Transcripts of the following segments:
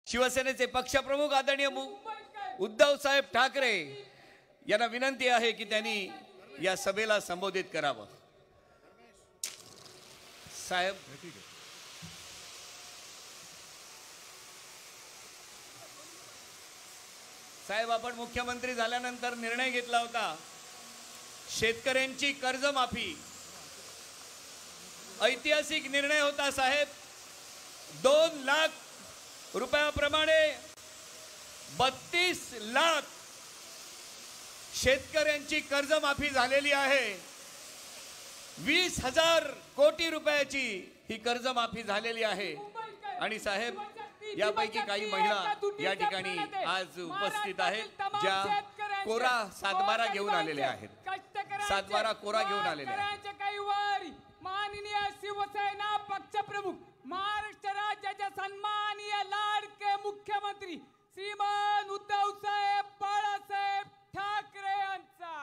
शिवसेनेचे पक्षप्रमुख आदरणीय उद्धव साहेब ठाकरे यांना विनंती आहे की त्यांनी या सभेला संबोधित करावं. साहेब साहेब आपण मुख्यमंत्री झाल्यानंतर निर्णय घेतला होता शेतकऱ्यांची कर्जमाफी. ऐतिहासिक निर्णय होता साहेब. 2 लाख रुपयाप्रमाणे 32 लाख शेतकऱ्यांची कर्जमाफी झालेली आहे. 20,000 कोटी रुपयाची ही कर्जमाफी झालेली आहे. आणि साहेब यापैकी काही महिला या ठिकाणी आज उपस्थित आहेत ज्या कोरा सातबारा घेऊन आलेल्या आहेत. सातबारा कोरा घेऊन आलेल्या आहेत. माननीय शिवसेना पक्षप्रमुख महाराष्ट्र राज्याचे सन्माननीय लाडके मुख्यमंत्री श्रीमान उद्धव साहेब बाळासाहेब ठाकरे यांचा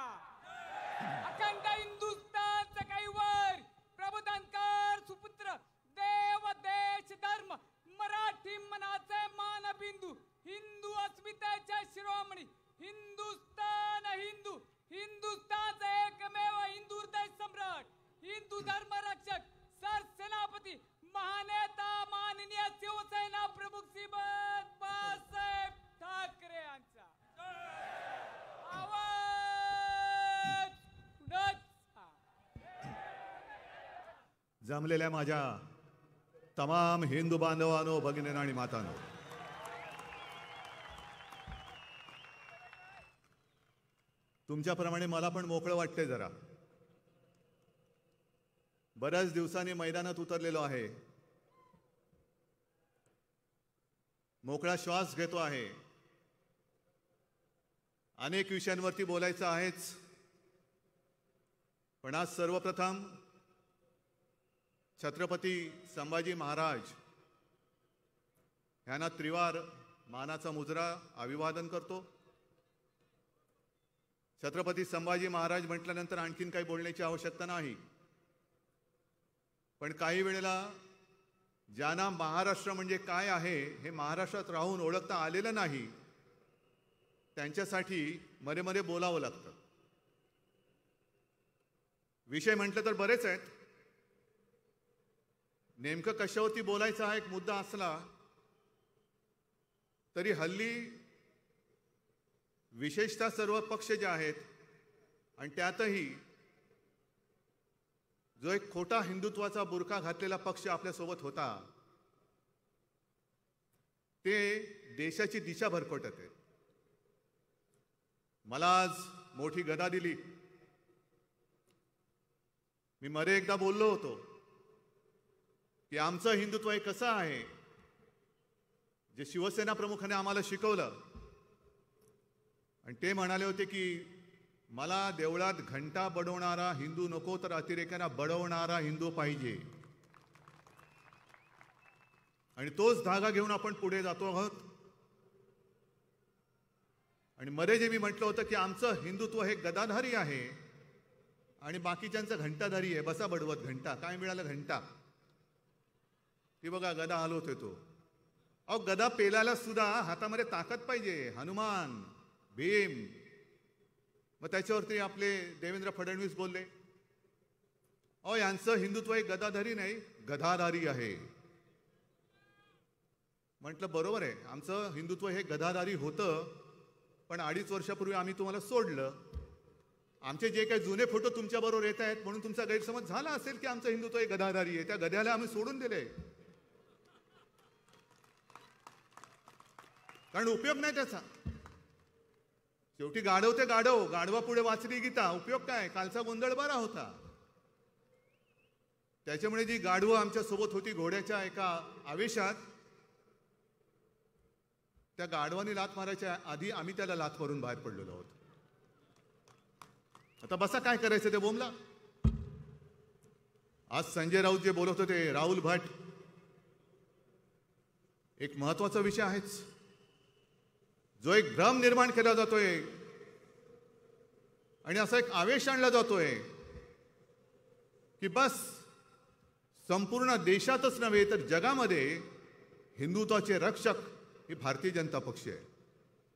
अखंड हिंदुस्थानचा कैवार प्रबोधनकार सुपुत्र देव देश धर्म मराठी मनाचे मानबिंदू हिंदू अस्मितेचे शिरोमणी हिंदुस्थान हिंदू हिंदुस्थानचा एकमेव हिंदू हृदय सम्राट हिंदू धर्म रक्षक सरसेनापती महानेता माननीय शिवसेना प्रमुख श्रीमान बाळासाहेब ठाकरे यांचा आवाज. जमलेल्या माझ्या तमाम हिंदू बांधवांनो, भगिनींनो आणि मातांनो, तुमच्याप्रमाणे मला पण मोकळं वाटतंय. जरा बऱ्याच दिवसांनी मैदानात उतरलेलो आहे. मोकळा श्वास घेतो आहे. अनेक विषयांवरती बोलायचं आहेच, पण आज सर्वप्रथम छत्रपती संभाजी महाराज यांना त्रिवार मानाचा मुजरा अभिवादन करतो. छत्रपती संभाजी महाराज म्हटल्यानंतर आणखीन काही बोलण्याची आवश्यकता नाही. पण काही वेळेला ज्यांना महाराष्ट्र म्हणजे काय आहे हे महाराष्ट्रात राहून ओळखता आलेलं नाही, त्यांच्यासाठी मध्ये मध्ये बोलावं लागतं. विषय म्हटलं तर बरेच आहेत. नेमकं कशावरती बोलायचा हा एक मुद्दा असला तरी हल्ली विशेषतः सर्व पक्ष जे आहेत आणि त्यातही जो एक खोटा हिंदुत्वाचा बुरखा घातलेला पक्ष आपल्यासोबत होता, ते देशाची दिशा भरकटत आहे. मला आज मोठी गदा दिली. मी मध्ये एकदा बोललो होतो की आमचं हिंदुत्व हे कसं आहे, जे शिवसेना प्रमुखाने आम्हाला शिकवलं. आणि ते म्हणाले होते की मला देवळात घंटा बडवणारा हिंदू नको, तर अतिरेक्यांना बडवणारा हिंदू पाहिजे. आणि तोच धागा घेऊन आपण पुढे जातो आहोत. आणि मध्ये जे मी म्हटलं होतं की आमचं हिंदुत्व हे गदाधारी आहे आणि बाकीच्यांचं घंटाधारी आहे. बसा बडवत घंटा. काय मिळालं? घंटा. ती बघा गदा हलवत होतो. अहो, गदा पेलायला सुद्धा हातामध्ये ताकद पाहिजे. हनुमान, भीम. मग त्याच्यावरती आपले देवेंद्र फडणवीस बोलले, अहो यांचं हिंदुत्व हे गदाधारी नाही, गधाधारी आहे. म्हटलं बरोबर आहे, आमचं हिंदुत्व हे गधाधारी होतं, पण 2.5 वर्षापूर्वी आम्ही तुम्हाला सोडलं. आमचे जे काही जुने फोटो तुमच्याबरोबर येत आहेत म्हणून तुमचा गैरसमज झाला असेल की आमचं हिंदुत्व हे गधाधारी आहे. त्या गध्याला आम्ही सोडून दिले, कारण उपयोग नाही त्याचा. शेवटी गाढव ते गाढव, गाढवा पुढे वाचली गीता. उपयोग काय? कालचा गोंधळ बरा होता. त्याच्यामुळे जी गाढवं आमच्या सोबत होती घोड्याच्या एका आवेशात, त्या गाढवानी लात मारायच्या आधी आम्ही त्याला लात मारून बाहेर पडलेलो आहोत. आता बसा, काय करायचं ते बोमला. आज संजय राऊत जे बोलत होते, राहुल भट, एक महत्वाचा विषय आहेच. जो एक भ्रम निर्माण केला जातोय आणि असा एक आवेश आणला जातोय की बस संपूर्ण देशातच नव्हे तर जगामध्ये हिंदुत्वाचे रक्षक ही भारतीय जनता पक्ष आहे.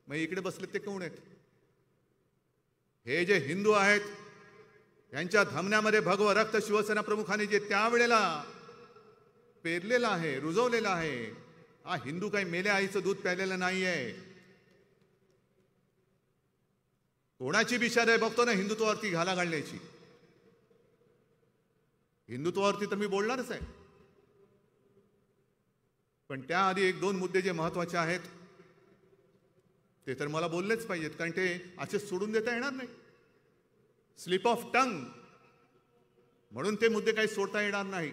मग इकडे बसले ते कोण आहेत? हे जे हिंदू आहेत यांच्या धमन्यामध्ये भगवं रक्त शिवसेना प्रमुखांनी जे त्यावेळेला पेरलेलं आहे, रुजवलेलं आहे. हा हिंदू काही मेल्या आईचं दूध प्यायलेलं नाहीये. कोणाची बिशार आहे बघतो ना हिंदुत्वावरती घाला घालण्याची. हिंदुत्वावरती तर मी बोलणारच आहे, पण त्याआधी एक दोन मुद्दे जे महत्वाचे आहेत ते तर मला बोललेच पाहिजेत, कारण ते असे सोडून देता येणार नाही. स्लिप ऑफ टंग म्हणून ते मुद्दे काही सोडता येणार नाही.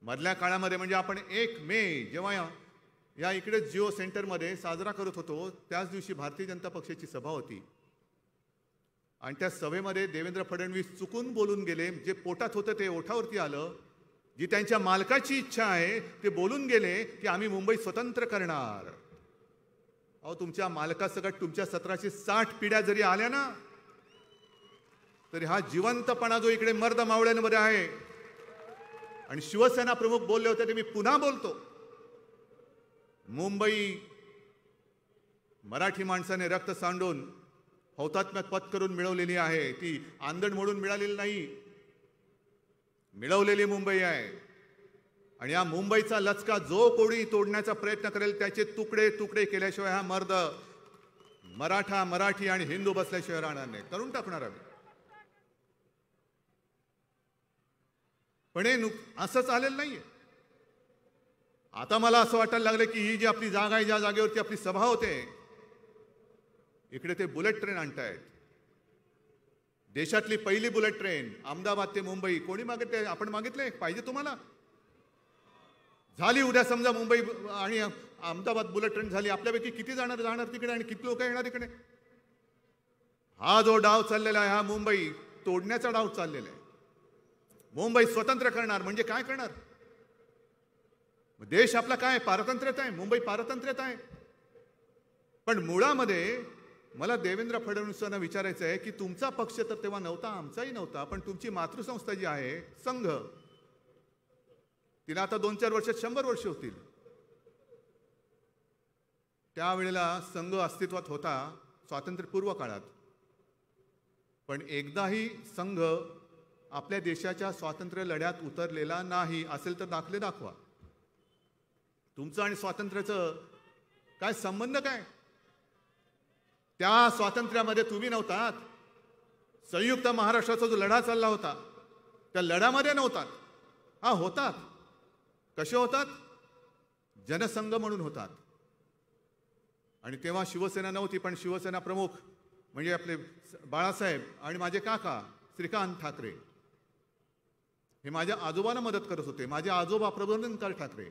मधल्या काळामध्ये म्हणजे आपण 1 मे जेव्हा या इकडे जिओ सेंटरमध्ये साजरा करत होतो त्याच दिवशी भारतीय जनता पक्षाची सभा होती आणि त्या सभेमध्ये देवेंद्र फडणवीस चुकून बोलून गेले. जे पोटात होतं ते ओठावरती आलं. जी त्यांच्या मालकाची इच्छा आहे ते बोलून गेले की आम्ही मुंबई स्वतंत्र करणार. अहो, तुमच्या मालकासकट तुमच्या 1760 पिढ्या जरी आल्या ना तरी हा जिवंतपणा जो इकडे मर्द मावळ्यांमध्ये आहे. आणि शिवसेना प्रमुख बोलले होते ते मी पुन्हा बोलतो. मुंबई मराठी माणसाने रक्त सांडून हौतात्म्य पत्करून मिळवलेली आहे. ती आंदण मोडून मिळालेली नाही, मिळवलेली मुंबई आहे. आणि या मुंबईचा लचका जो कोणी तोडण्याचा प्रयत्न करेल त्याचे तुकडे तुकडे केल्याशिवाय हा मर्द मराठा, मराठी आणि हिंदू बसल्याशिवाय राहणार नाही. करून टाकणार आम्ही. पण हे असंच आलेलं नाहीये. आता मला असं वाटायला लागलं की ही जी आपली जागा आहे, ज्या जागेवरती आपली सभा होते, इकडे ते बुलेट ट्रेन आणतायत. देशातली पहिली बुलेट ट्रेन अहमदाबाद ते मुंबई. कोणी मागितले? आपण मागितले? पाहिजे तुम्हाला? झाली उद्या समजा मुंबई आणि अहमदाबाद बुलेट ट्रेन झाली, आपल्यापैकी किती जाणार तिकडे आणि किती लोक येणार इकडे? हा जो डाव चाललेला आहे हा मुंबई तोडण्याचा डाव चाललेला आहे. मुंबई स्वतंत्र करणार म्हणजे काय करणार? देश आपला काय पारतंत्र्यात आहे, मुंबई पारतंत्र्यात आहे. पण मुळामध्ये मला देवेंद्र फडणवीसांना विचारायचं आहे की तुमचा पक्ष तर तेव्हा नव्हता, आमचाही नव्हता, पण तुमची मातृसंस्था जी आहे संघ, तिला आता 2-4 वर्षात 100 वर्ष होतील. त्यावेळेला संघ अस्तित्वात होता स्वातंत्र्यपूर्व काळात. पण एकदाही संघ आपल्या देशाच्या स्वातंत्र्य लढ्यात उतरलेला नाही. असेल तर दाखले दाखवा. तुमचं आणि स्वातंत्र्याचं काय संबंध? काय त्या स्वातंत्र्यामध्ये तुम्ही नव्हतात. संयुक्त महाराष्ट्राचा जो लढा चालला होता त्या लढ्यामध्ये नव्हतात. हा होतात. कसे होतात? जनसंघ म्हणून होतात. आणि तेव्हा शिवसेना नव्हती, पण शिवसेना प्रमुख म्हणजे आपले बाळासाहेब आणि माझे काका श्रीकांत ठाकरे हे माझ्या आजोबांना मदत करत होते. माझे आजोबा प्रबोधनकार ठाकरे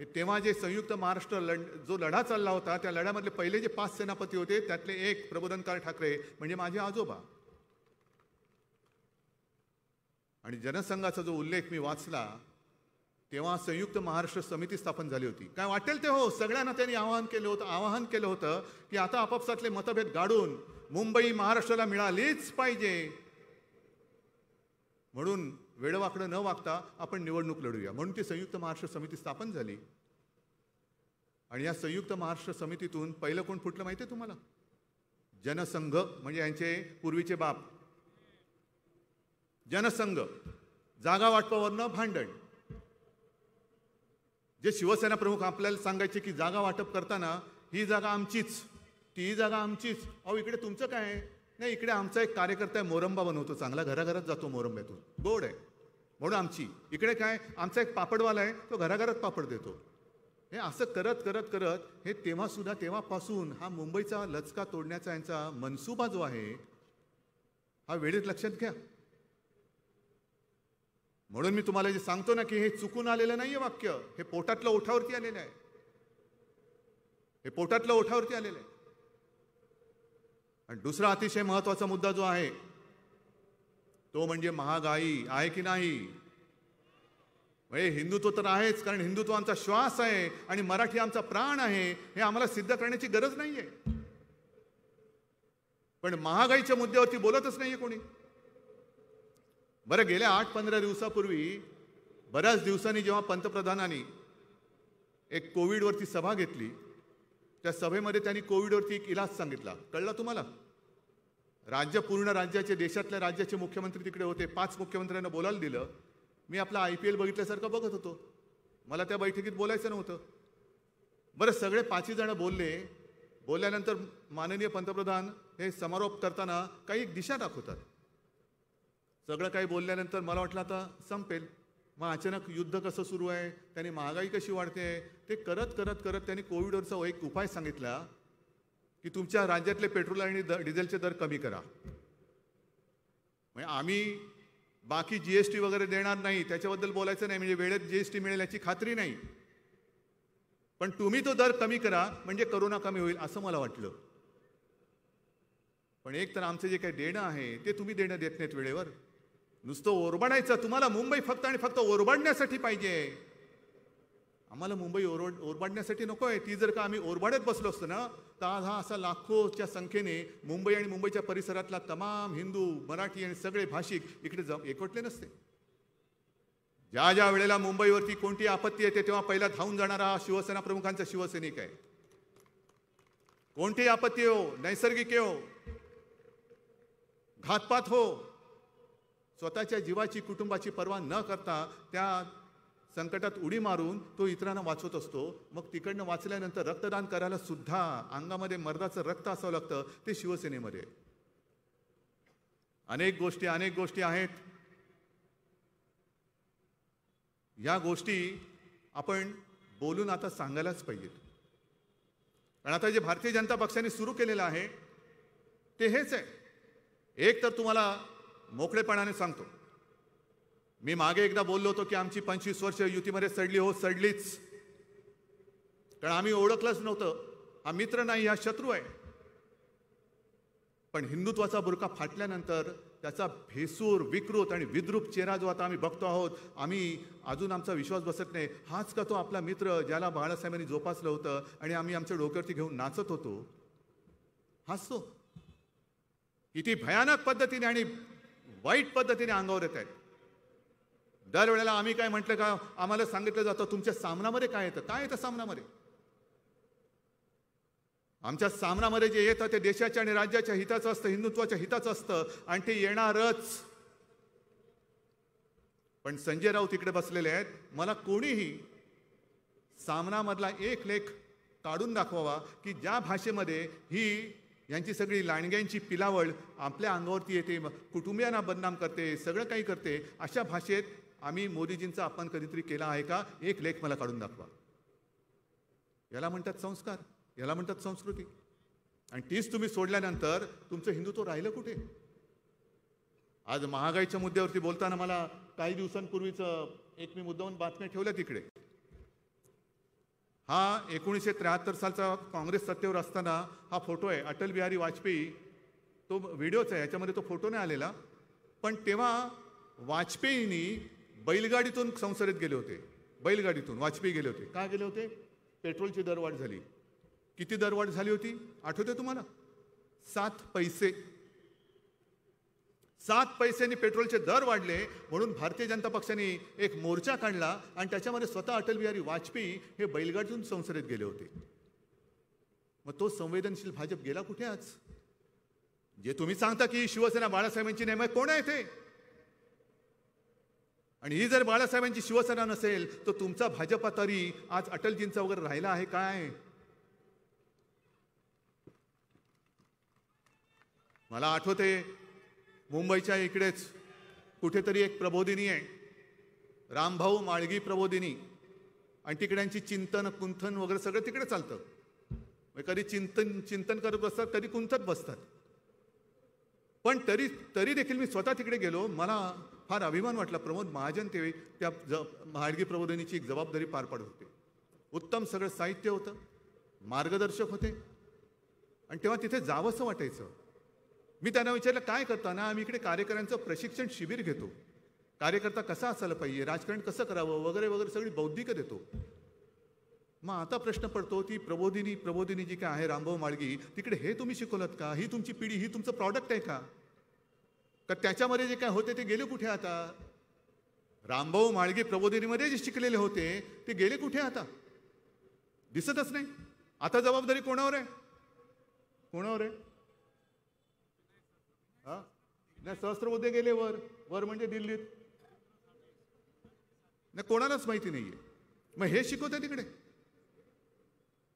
हे तेव्हा जे संयुक्त महाराष्ट्र जो लढा चालला होता त्या लढ्यामधले पहिले जे 5 सेनापती होते त्यातले एक प्रबोधनकार ठाकरे म्हणजे माझे आजोबा. आणि जनसंघाचा जो उल्लेख मी वाचला तेव्हा संयुक्त महाराष्ट्र समिती स्थापन झाली होती. काय वाटेल ते हो, सगळ्यांना त्यांनी आवाहन केलं होतं की आता आपापसातले मतभेद गाडून मुंबई महाराष्ट्राला मिळालीच पाहिजे. म्हणून वेडवाकडं न वागता आपण निवडणूक लढूया, म्हणून ती संयुक्त महाराष्ट्र समिती स्थापन झाली. आणि या संयुक्त महाराष्ट्र समितीतून पहिलं कोण फुटलं माहिती आहे तुम्हाला? जनसंघ म्हणजे यांचे पूर्वीचे बाप. जनसंघ. जागा वाटपावरनं भांडण. जे शिवसेना प्रमुख आपल्याला सांगायचे की जागा वाटप करताना ही जागा आमचीच, ती जागा आमचीच. अहो, इकडे तुमचं काय आहे? नाही, इकडे आमचा एक कार्यकर्ता आहे, मोरंबा बनवतो चांगला, घराघरात जातो मोरंब्यातून, गोड आहे म्हणून आमची. इकडे काय, आमचा एक पापडवाला आहे, तो घराघरात पापड देतो. हे असं करत करत करत हे तेव्हापासून हा मुंबईचा लचका तोडण्याचा यांचा मनसुबा जो आहे हा वेळेत लक्षात घ्या. म्हणून मी तुम्हाला जे सांगतो ना की हे चुकून आलेलं नाहीये वाक्य, हे पोटातलं ओठावरती आलेलं आहे. हे पोटातलं ओठावरती आलेलं आहे. आणि दुसरा अतिशय महत्वाचा मुद्दा जो आहे तो म्हणजे महागाई आहे की नाही. म्हणजे हिंदुत्व तर आहेच, कारण हिंदुत्व आमचा श्वास आहे आणि मराठी आमचा प्राण आहे, हे आम्हाला सिद्ध करण्याची गरज नाहीये. पण महागाईच्या मुद्द्यावरती बोलतच नाहीये कोणी. बरं, गेल्या 8-15 दिवसापूर्वी बऱ्याच दिवसांनी जेव्हा पंतप्रधानांनी एक कोविडवरती सभा घेतली. त्या सभेमध्ये त्यांनी कोविडवरती एक इलाज सांगितला. कळला तुम्हाला? पूर्ण राज्याचे, देशातल्या राज्याचे मुख्यमंत्री तिकडे होते. 5 मुख्यमंत्र्यांना बोलायला दिलं. मी आपला IPL बघितल्यासारखं बघत होतो. मला त्या बैठकीत बोलायचं नव्हतं. बरं, सगळे 5 जण बोलले. बोलल्यानंतर माननीय पंतप्रधान हे समारोप करताना काही एक दिशा दाखवतात. सगळं काही बोलल्यानंतर मला वाटलं आता संपेल. मग अचानक युद्ध कसं सुरू आहे, त्यांनी महागाई कशी वाढते, ते करत करत करत त्यांनी कोविडवरचा एक उपाय सांगितला की तुमच्या राज्यातले पेट्रोल आणि डिझेलचे दर कमी करा. म्हणजे आम्ही बाकी GST वगैरे देणार नाही, त्याच्याबद्दल बोलायचं नाही, म्हणजे वेळेत GST मिळेल याची खात्री नाही, पण तुम्ही तो दर कमी करा म्हणजे करोना कमी होईल असं मला वाटलं. पण एक तर आमचं जे काही देणं आहे ते तुम्ही देणं देत नाहीत वेळेवर. नुसतं ओरबाडायचं. तुम्हाला मुंबई फक्त आणि फक्त ओरबाडण्यासाठी पाहिजे. आम्हाला मुंबई ओरबाडण्यासाठी नको आहे. ती जर का आम्ही ओरबाडत बसलो असतो ना तर आज हा असा लाखोच्या संख्येने मुंबई आणि मुंबईच्या परिसरातला तमाम हिंदू, मराठी आणि सगळे भाषिक इकडे एकवटले नसते. ज्या ज्या वेळेला मुंबईवरती कोणती आपत्ती येते तेव्हा पहिला धावून जाणारा हा शिवसेना प्रमुखांचा शिवसैनिक आहे. कोणती आपत्ती हो, नैसर्गिक हो, घातपात हो, स्वतःच्या जीवाची, कुटुंबाची पर्वा न करता त्या संकटात उडी मारून तो इतरांना वाचवत असतो. मग तिकडनं वाचल्यानंतर रक्तदान करायला सुद्धा अंगामध्ये मर्दाचं रक्त असावं लागतं. ते शिवसेनेमध्ये. अनेक गोष्टी आहेत. या गोष्टी आपण बोलून आता सांगायलाच पाहिजेत. कारण आता जे भारतीय जनता पक्षाने सुरू केलेलं आहे ते हेच आहे. एक तर तुम्हाला मोकळेपणाने सांगतो, मी मागे एकदा बोललो होतो की आमची 25 वर्ष युतीमध्ये सडली. हो, सडलीच. कारण आम्ही ओळखलंच नव्हतं. हा मित्र नाही, हा शत्रू आहे. पण हिंदुत्वाचा बुरका फाटल्यानंतर त्याचा भेसूर, विकृत आणि विद्रूप चेहरा जो आता आम्ही बघतो आहोत, आम्ही अजून आमचा विश्वास बसत नाही. हाच का तो आपला मित्र ज्याला बाळासाहेबांनी जोपासलं होतं आणि आम्ही आमच्या डोक्यावरती घेऊन नाचत होतो? हाच तो. किती भयानक पद्धतीने आणि वाईट पद्धतीने अंगावर येत आहेत. दरवेळेला आम्ही काय म्हटलं का, आम्हाला सांगितलं जातं तुमच्या सामनामध्ये काय येतं. काय येतं सामनामध्ये? आमच्या सामनामध्ये जे येतं ते देशाच्या आणि राज्याच्या हिताचं असतं, हिंदुत्वाच्या हिताचं असतं आणि ते येणारच. पण संजय राऊत इकडे बसलेले आहेत. मला कोणीही सामनामधला एक लेख काढून दाखवावा की ज्या भाषेमध्ये ही यांची सगळी लांडग्यांची पिलावळ आपल्या अंगावरती येते, कुटुंबियांना बदनाम करते, सगळं काही करते. अशा भाषेत आम्ही मोदीजींचा अपमान कधीतरी केला आहे का? एक लेख मला काढून दाखवा. याला म्हणतात संस्कार, याला म्हणतात संस्कृती. आणि तीच तुम्ही सोडल्यानंतर तुमचं हिंदुत्व राहिलं कुठे? आज महागाईच्या मुद्द्यावरती बोलताना मला काही दिवसांपूर्वीच एक मी मुद्दाहून बातम्या ठेवल्या तिकडे. हा 1973 सालचा काँग्रेस सत्तेवर असताना हा फोटो आहे. अटल बिहारी वाजपेयी, तो व्हिडिओच आहे, याच्यामध्ये तो फोटो नाही आलेला. पण तेव्हा वाजपेयींनी बैलगाडीतून संसदेत गेले होते. बैलगाडीतून वाजपेयी गेले होते. का गेले होते? पेट्रोलची दरवाढ झाली. किती दरवाढ झाली होती आठवते तुम्हाला? 7 पैसे. 7 पैशांनी पेट्रोलचे दर वाढले म्हणून भारतीय जनता पक्षाने एक मोर्चा काढला आणि त्याच्यामध्ये स्वतः अटल बिहारी वाजपेयी हे बैलगाडीतून संसदेत गेले होते. मग तो संवेदनशील भाजप गेला कुठे आज? जे तुम्ही सांगता की शिवसेना बाळासाहेबांची नाही, मग कोण आहे ते? आणि ही जर बाळासाहेबांची शिवसेना नसेल तर तुमचा भाजपा तरी आज अटलजींचा वगैरे राहिला आहे काय? मला आठवते मुंबईच्या इकडेच कुठेतरी एक प्रबोधिनी आहे, रामभाऊ माळगी प्रबोधिनी, आणि तिकड्यांची चिंतन कुंथन वगैरे सगळं तिकडे चालतं. कधी चिंतन करत बसतात, कधी कुंथत बसतात. पण तरी देखील मी स्वतः तिकडे गेलो. मला फार अभिमान वाटला. प्रमोद महाजन ते त्या माळगी प्रबोधिनीची एक जबाबदारी पार पाडत होते. उत्तम सगळं साहित्य होतं, मार्गदर्शक होते, आणि तेव्हा तिथे जावंसं वाटायचं. मी त्यांना विचारलं काय करताना? आम्ही इकडे कार्यकर्त्यांचं प्रशिक्षण शिबिर घेतो, कार्यकर्ता कसा असायला पाहिजे, राजकारण कसं करावं वगैरे वगैरे सगळी बौद्धिक देतो. मग आता प्रश्न पडतो, ती प्रबोधिनी जी काय आहे रामभाऊ माळगी, तिकडे हे तुम्ही शिकवलत का? ही तुमची पिढी, ही तुमचं प्रॉडक्ट आहे का? तर त्याच्यामध्ये जे काय होते ते गेले कुठे आता? रामभाऊ माळगी प्रबोधिनीमध्ये जे शिकलेले होते ते गेले कुठे आता? दिसतच नाही. आता जबाबदारी कोणावर आहे? कोणावर आहे? हा नाही, सहस्त्रबुद्धे गेले वर. वर म्हणजे दिल्लीत. नाही, कोणालाच माहिती नाहीये. मग हे शिकवते तिकडे.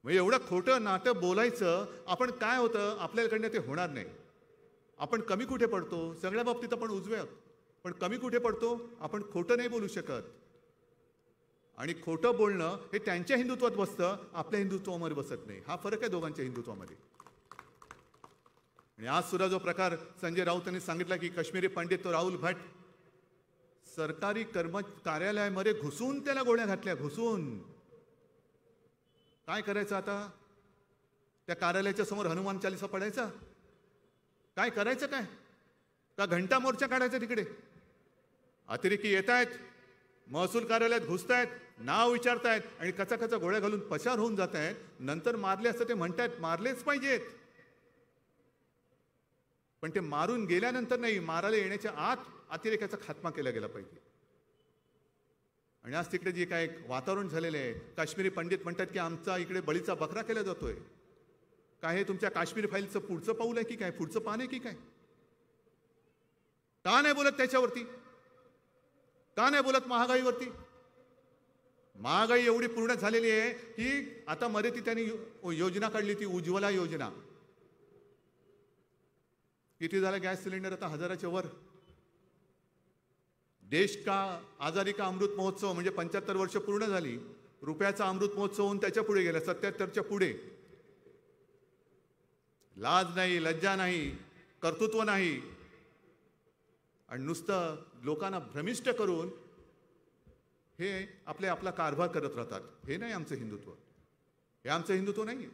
मग एवढं खोटं नाटक बोलायचं. आपण काय होतं, आपल्याकडनं ते होणार नाही. आपण कमी कुठे पडतो? सगळ्या बाबतीत आपण उजवे आहोत, पण कमी कुठे पडतो? आपण खोटं नाही बोलू शकत. आणि खोटं बोलणं हे त्यांच्या हिंदुत्वात बसतं, आपल्या हिंदुत्वामध्ये बसत नाही. हा फरक आहे दोघांच्या हिंदुत्वामध्ये. आणि आज सुद्धा जो प्रकार संजय राऊतांनी सांगितला की काश्मीरी पंडित तो राहुल भट सरकारी कार्यालयामध्ये घुसून त्याला गोळ्या घातल्या. घुसून काय करायचं आता? त्या कार्यालयाच्या समोर हनुमान चालीसा पडायचा? काय करायचं? काय का घंटा मोर्चा काढायचा तिकडे? अतिरेकी येत आहेत, महसूल कार्यालयात घुसतायत, नाव विचारतायत आणि कचा गोळ्या घालून पसार होऊन जात आहेत. नंतर मारले असं ते म्हणतायत, मारलेच पाहिजेत. पण ते मारून गेल्यानंतर नाही, मारायला येण्याच्या आत अतिरेकाचा खात्मा केला गेला पाहिजे. आणि आज तिकडे जे काय वातावरण झालेलं आहे, काश्मीरी पंडित म्हणतात की आमचा इकडे बळीचा बकरा केला जातोय. काय हे तुमच्या काश्मीर फाईलचं पुढचं पाऊल आहे की काय? पुढचं पान आहे की काय? का नाही बोलत त्याच्यावरती? का नाही बोलत महागाईवरती? महागाई एवढी पूर्ण झालेली आहे की आता मध्ये ती त्यांनी योजना काढली, ती उज्ज्वला योजना. किती झाला गॅस सिलेंडर? आता 1000च्या वर. देश का आजादी का अमृत महोत्सव म्हणजे 75 वर्ष पूर्ण झाली. रुपयाचा अमृत महोत्सव होऊन त्याच्या पुढे गेला, 77च्या पुढे. लाज नाही, लज्जा नाही, कर्तृत्व नाही, आणि नुसतं लोकांना भ्रमिष्ट करून हे आपला कारभार करत राहतात. हे नाही आमचं हिंदुत्व. हे आमचं हिंदुत्व नाही.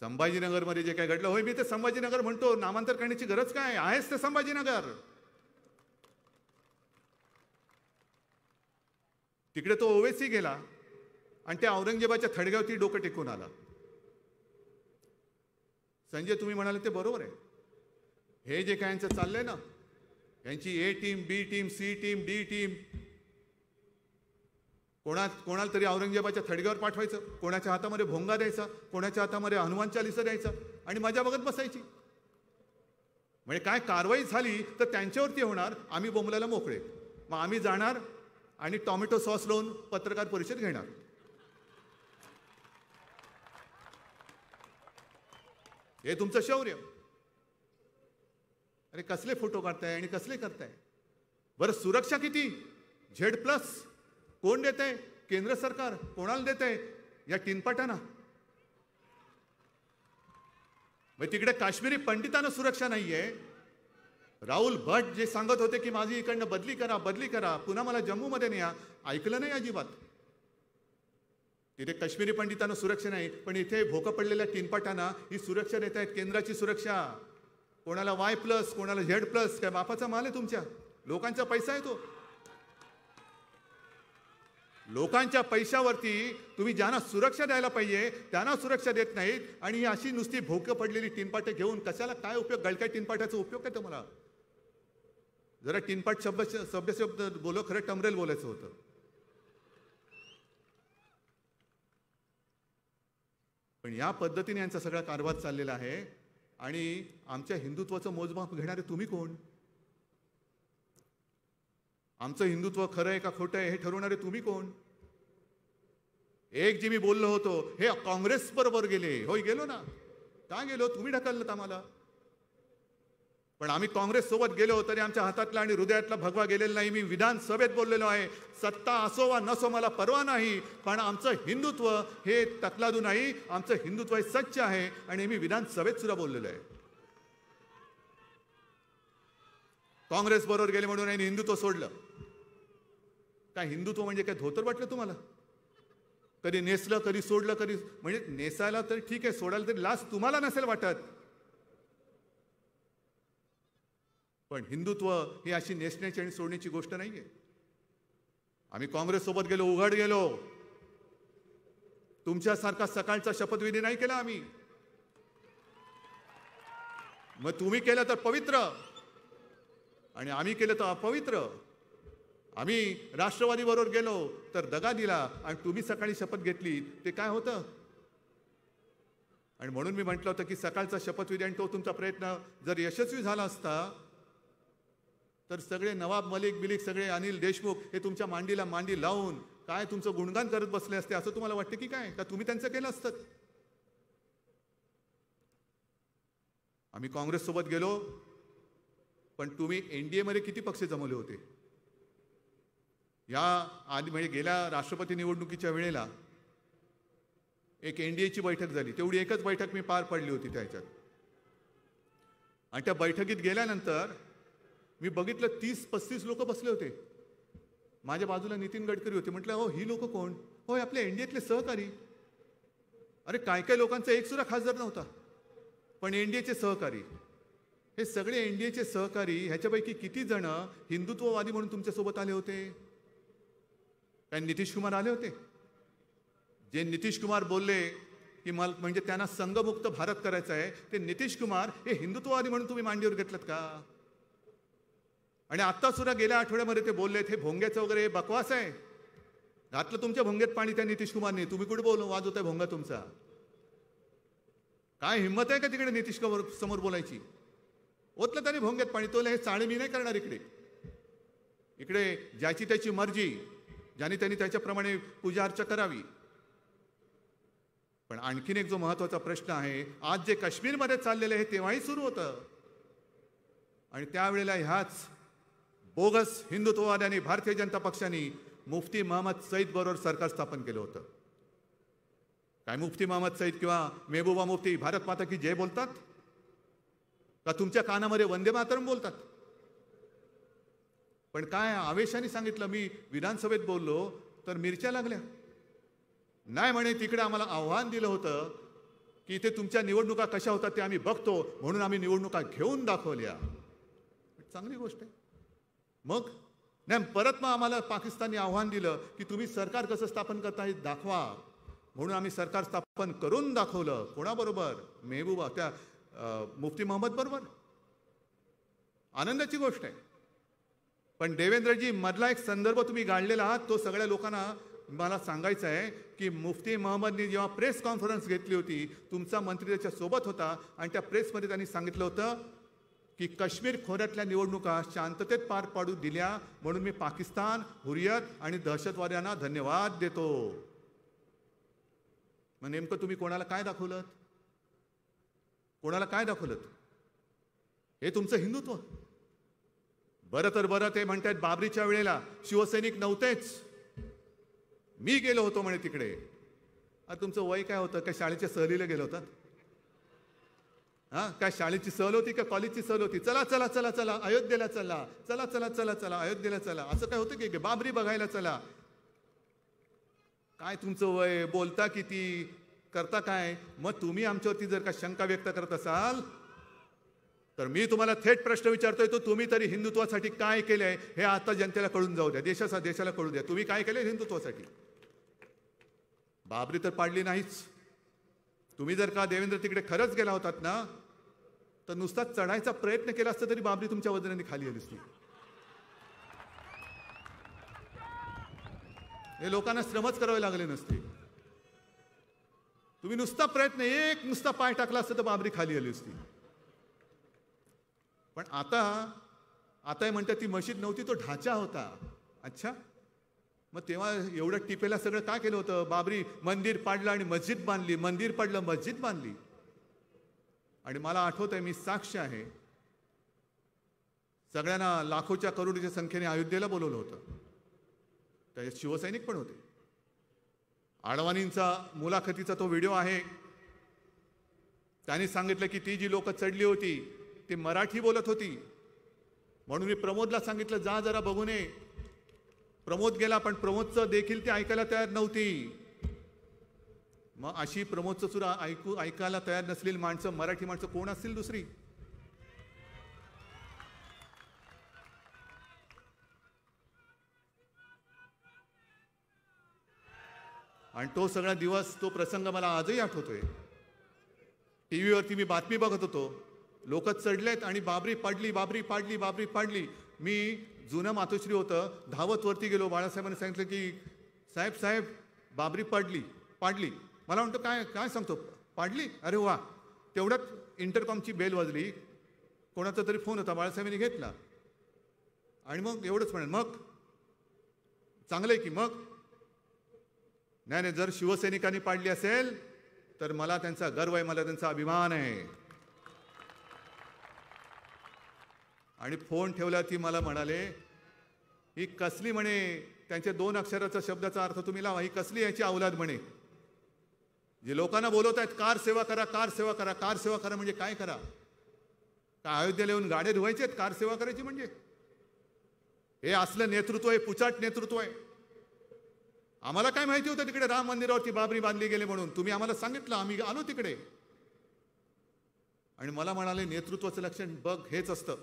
संभाजीनगरमध्ये जे काय घडलं, होय मी ते संभाजीनगर म्हणतो, नामांतर करण्याची गरज काय? आहेच ते संभाजीनगर. तिकडे तो ओवेसी गेला आणि त्या औरंगजेबाच्या थडग्यावरती डोकं टेकून आला. संजय तुम्ही म्हणाले ते बरोबर आहे. हे जे काय यांचं चाललंय ना, यांची A team, B team, C team, D team, कोणाला तरी औरंगजेबाच्या थडग्यावर पाठवायचं, कोणाच्या हातामध्ये भोंगा द्यायचा, कोणाच्या हातामध्ये हनुमान चालीसा द्यायचा आणि मजा बघत बसायची. म्हणजे काय कारवाई झाली तर त्यांच्यावरती होणार, आम्ही बोंबलायला मोकळे. मग आम्ही जाणार आणि टोमॅटो सॉस लावून पत्रकार परिषद घेणार. हे तुमचं शौर्य. अरे कसले फोटो काढताय आणि कसले करताय? बरं सुरक्षा किती? Z+ कोण देत आहे? केंद्र सरकार. कोणाला देत आहे? या टिनपाटांना. मग तिकडे काश्मीरी पंडितांना सुरक्षा नाहीये. राहुल भट जे सांगत होते की माझी इकडनं बदली करा, पुन्हा मला जम्मूमध्ये न्या, ऐकलं नाही अजिबात. तिथे काश्मीरी पंडितांना सुरक्षा नाही, पण इथे भोकं पडलेल्या टिनपाटांना ही सुरक्षा देत आहेत. केंद्राची सुरक्षा. कोणाला Y+, कोणाला Z+. काय बापाचा माल आहे तुमच्या? लोकांचा पैसा आहे तो. लोकांच्या पैशावरती तुम्ही ज्यांना सुरक्षा द्यायला पाहिजे त्यांना सुरक्षा देत नाहीत. आणि ही अशी नुसती भोकं पडलेली टिनपाटे घेऊन कशाला काय उपयोग? गळक्या टिनपाट्याचा उपयोग काय तुम्हाला? जरा टिनपाट शब्द बोलो, खरं टमरेल बोलायचं होतं. पण या पद्धतीने यांचा सगळा कारभार चाललेला आहे. आणि आमच्या हिंदुत्वाचं मोजमाप घेणारे तुम्ही कोण? आमचं हिंदुत्व खरं आहे का खोटं आहे हे ठरवणारे तुम्ही कोण? एक जे मी बोललो होतो हे काँग्रेस बरोबर गेले. होय गेलो ना. का गेलो? तुम्ही ढकललं आम्हाला. पण आम्ही काँग्रेस सोबत गेलो तरी आमच्या हातातला आणि हृदयातला भगवा गेलेला नाही. मी विधानसभेत बोललेलो आहे. सत्ता असो वा नसो मला परवा नाही, पण आमचं हिंदुत्व हे तकलादू नाही. आमचं हिंदुत्व हे सच्च आहे. आणि मी विधानसभेत सुद्धा बोललेलो आहे. काँग्रेस बरोबर गेले म्हणून आणि हिंदुत्व सोडलं. काय हिंदुत्व म्हणजे काय धोतर वाटलं तुम्हाला? कधी नेसलं, कधी सोडलं, कधी म्हणजे नेसायला तर ठीक आहे, सोडायला तरी लाज तुम्हाला नसेल वाटत. पण हिंदुत्व ही अशी नेसण्याची आणि सोडण्याची गोष्ट नाहीये. आम्ही काँग्रेस सोबत गेलो, उघड गेलो. तुमच्यासारखा सकाळचा शपथविधी नाही केला आम्ही. मग तुम्ही केलं तर पवित्र आणि आम्ही केलं तर अपवित्र. आम्ही राष्ट्रवादी बरोबर गेलो तर दगा दिला आणि तुम्ही सकाळी शपथ घेतली ते काय होतं? आणि म्हणून मी म्हटलं होतं की सकाळचा शपथविधी आणि तो तुमचा प्रयत्न जर यशस्वी झाला असता तर सगळे नवाब मलिक बिलिक सगळे अनिल देशमुख हे तुमच्या मांडीला मांडी लावून काय तुमचं गुणगान करत बसले असते असं तुम्हाला वाटतं की काय? का तुम्ही त्यांचं केलं असतं? आम्ही काँग्रेस सोबत गेलो पण तुम्ही एनडीए मध्ये किती पक्ष जमवले होते? या आधी म्हणजे गेल्या राष्ट्रपती निवडणुकीच्या वेळेला एक एनडीएची बैठक झाली, तेवढी एकच बैठक मी पार पडली होती त्याच्यात. आणि त्या बैठकीत गेल्यानंतर मी बघितलं 30-35 लोक बसले होते. माझ्या बाजूला नितीन गडकरी होते. म्हटलं हो ही लोक कोण? होय आपल्या एनडीएतले सहकारी. अरे काय काय लोकांचा एक सुद्धा खासदार नव्हता पण एनडीएचे सहकारी. हे सगळे एनडीएचे सहकारी ह्याच्यापैकी किती जण हिंदुत्ववादी म्हणून तुमच्या सोबत आले होते? काय नितीश कुमार आले होते? जे नितीश कुमार बोलले की मला म्हणजे त्यांना संघमुक्त भारत करायचा आहे, ते नितीश कुमार हे हिंदुत्ववादी म्हणून तुम्ही मांडीवर घेतलं का? आणि आता सुद्धा गेल्या आठवड्यामध्ये ते बोललेत हे भोंग्याचं वगैरे बकवास आहे. घातलं तुमच्या भोंग्यात पाणी त्या नितीश कुमारने. तुम्ही कुठे वाजवताय भोंगा तुमचा? काय हिंमत आहे का तिकडे नितीश कुमार समोर बोलायची? ओतलं त्याने भोंग्यात पाणी. तो हे चाळे मी नाही करणार इकडे. इकडे ज्याची त्याची मर्जी, ज्याने त्यांनी त्याच्याप्रमाणे पूजा अर्चा करावी. पण आणखीन एक जो महत्वाचा प्रश्न आहे, आज जे काश्मीरमध्ये चाललेलं आहे तेव्हाही सुरू होतं आणि त्यावेळेला ह्याच बोगस हिंदुत्ववाद्यांनी भारतीय जनता पक्षाने मुफ्ती मोहम्मद सईद बरोबर सरकार स्थापन केलं होतं. काय मुफ्ती मोहम्मद सईद किंवा मेहबूबा मुफ्ती भारत माता की जय बोलतात का तुमच्या कानामध्ये वंदे मातरम बोलतात? पण काय आवेशाने सांगितलं. मी विधानसभेत बोललो तर मिरच्या लागल्या. नाही म्हणे तिकडे आम्हाला आव्हान दिलं होतं की इथे तुमच्या निवडणुका कशा होतात ते आम्ही बघतो म्हणून आम्ही निवडणुका घेऊन दाखवल्या. चांगली गोष्ट आहे. मग नाही परत मग आम्हाला पाकिस्तानने आव्हान दिलं की तुम्ही सरकार कसं स्थापन करता हे दाखवा म्हणून आम्ही सरकार स्थापन करून दाखवलं. कोणाबरोबर? मेहबूबा त्या मुफ्ती मोहम्मद बरोबर. आनंदाची गोष्ट आहे. पण देवेंद्रजी मधला एक संदर्भ तुम्ही गाडलेला आहात तो सगळ्या लोकांना मला सांगायचं आहे की मुफ्ती मोहम्मदनी जेव्हा प्रेस कॉन्फरन्स घेतली होती तुमचा मंत्री त्याच्या सोबत होता आणि त्या प्रेसमध्ये त्यांनी सांगितलं होतं की काश्मीर खोऱ्यातल्या निवडणुका शांततेत पार पाडू दिल्या म्हणून मी पाकिस्तान, हुरियत आणि दहशतवाद्यांना धन्यवाद देतो. मग नेमकं तुम्ही कोणाला काय दाखवलं? कोणाला काय दाखवलं? हे तुमचं हिंदुत्व. बरं तर बरं ते म्हणतात बाबरीच्या वेळेला शिवसैनिक नव्हतेच, मी गेलो होतो म्हणे तिकडे. आता तुमचं वय काय होतं? काय शाळेच्या सहलीला गेलो होतात? हा काय शाळेची सहल होती का कॉलेजची सहल होती? चला चला चला चला अयोध्येला चला, चला चला चला चला अयोध्येला चला, असं काय होतं की बाबरी बघायला चला? काय तुमचं वय? बोलता किती? करता काय? मग तुम्ही आमच्यावरती जर का शंका व्यक्त करत असाल तर मी तुम्हाला थेट प्रश्न विचारतोय तो तुम्ही तरी हिंदुत्वासाठी काय केलंय हे आता जनतेला कळून जाऊ द्या. देशाला कळू द्या. तुम्ही काय केलंय हिंदुत्वासाठी? बाबरी तर पाडली नाहीच. तुम्ही जर का देवेंद्र तिकडे खरंच गेला होतात ना तर नुसता चढायचा प्रयत्न केला असता तरी बाबरी तुमच्या वजनाने खाली आली असती. हे लोकांना श्रमच करावे लागले नसते. तुम्ही नुसता प्रयत्न एक नुसता पाय टाकला असता तर बाबरी खाली आली असती. पण आता म्हणतात ती मशीद नव्हती तो ढाचा होता. अच्छा मग तेव्हा एवढं टिपेला सगळं काय केलं होतं? बाबरी मंदिर पाडलं आणि मस्जिद बांधली, मंदिर पाडलं मस्जिद बांधली. आणि मला आठवत आहे, मी साक्ष आहे, सगळ्यांना लाखोच्या करोडीच्या संख्येने अयोध्येला बोलवलं होतं. त्याच्यात शिवसैनिक पण होते. आडवाणींचा मुलाखतीचा तो व्हिडिओ आहे. त्यांनी सांगितलं की ती जी लोक चढली होती ती मराठी बोलत होती म्हणून मी प्रमोदला सांगितलं जा जरा बघून ये. प्रमोद गेला पण प्रमोदचं देखील ती ऐकायला तयार नव्हती. मग अशी प्रमोदचं सुद्धा ऐकायला तयार नसलेली माणसं मराठी माणसं कोण असतील दुसरी? आणि तो सगळा दिवस तो प्रसंग मला आजही आठवतोय. टीव्हीवरती मी बातमी बघत होतो, लोक चढलेत आणि बाबरी पाडली, बाबरी पाडली, बाबरी पाडली. मी जुनं मातोश्री होतं, धावत वरती गेलो. बाळासाहेबांनी सांगितलं की साहेब साहेब बाबरी पाडली. मला म्हणतो काय काय सांगतो, पाडली? अरे वा. तेवढ्यात इंटरकॉमची बेल वाजली. कोणाचा तरी फोन होता, बाळासाहेबांनी घेतला आणि मग एवढंच म्हणेल, मग चांगलं आहे की मग नाही, जर शिवसैनिकांनी पाडली असेल तर मला त्यांचा गर्व आहे, मला त्यांचा अभिमान आहे. आणि फोन ठेवला ती मला म्हणाले, ही कसली म्हणे, त्यांच्या 2 अक्षराचा शब्दाचा अर्थ तुम्ही लावा, ही कसली याची औलाद म्हणे. जे लोकांना बोलवत आहेत कार सेवा करा, कार सेवा करा, कार सेवा करा म्हणजे काय करा? काय अयोध्येला येऊन गाड्या धुवायचे आहेत कार सेवा करायची म्हणजे? हे असलं नेतृत्व आहे, पुचाट नेतृत्व आहे. आम्हाला काय माहिती होतं तिकडे राम मंदिरावरती बाबरी बांधली गेली म्हणून? तुम्ही आम्हाला सांगितलं, आम्ही आलो तिकडे. आणि मला म्हणाले नेतृत्वाचं लक्षण बघ हेच असतं,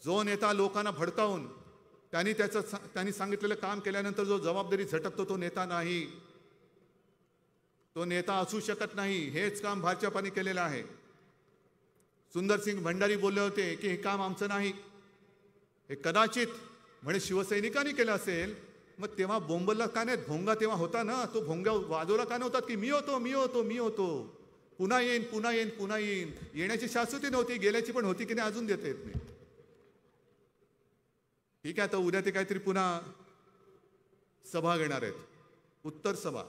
जो नेता लोकांना भडकावून त्यांनी सांगितलेलं काम केल्यानंतर जो जबाबदारी झटकतो तो नेता नाही, तो नेता असू शकत नाही. हेच काम भाजपाने केलेलं आहे. सुंदरसिंग भंडारी बोलले होते की हे काम आमचं नाही, हे कदाचित म्हणे शिवसैनिकांनी केलं असेल. मग तेव्हा बोंबलला का नाही? भोंगा तेव्हा होता ना, तो भोंगा वाजवला का नव्हता की मी होतो, पुन्हा येईन. येण्याची शाश्वती नव्हती, गेल्याची पण होती की नाही अजून देता येत नाही. ठीक आहे, आता उद्या ते काहीतरी पुन्हा सभा घेणार आहेत, उत्तर सभा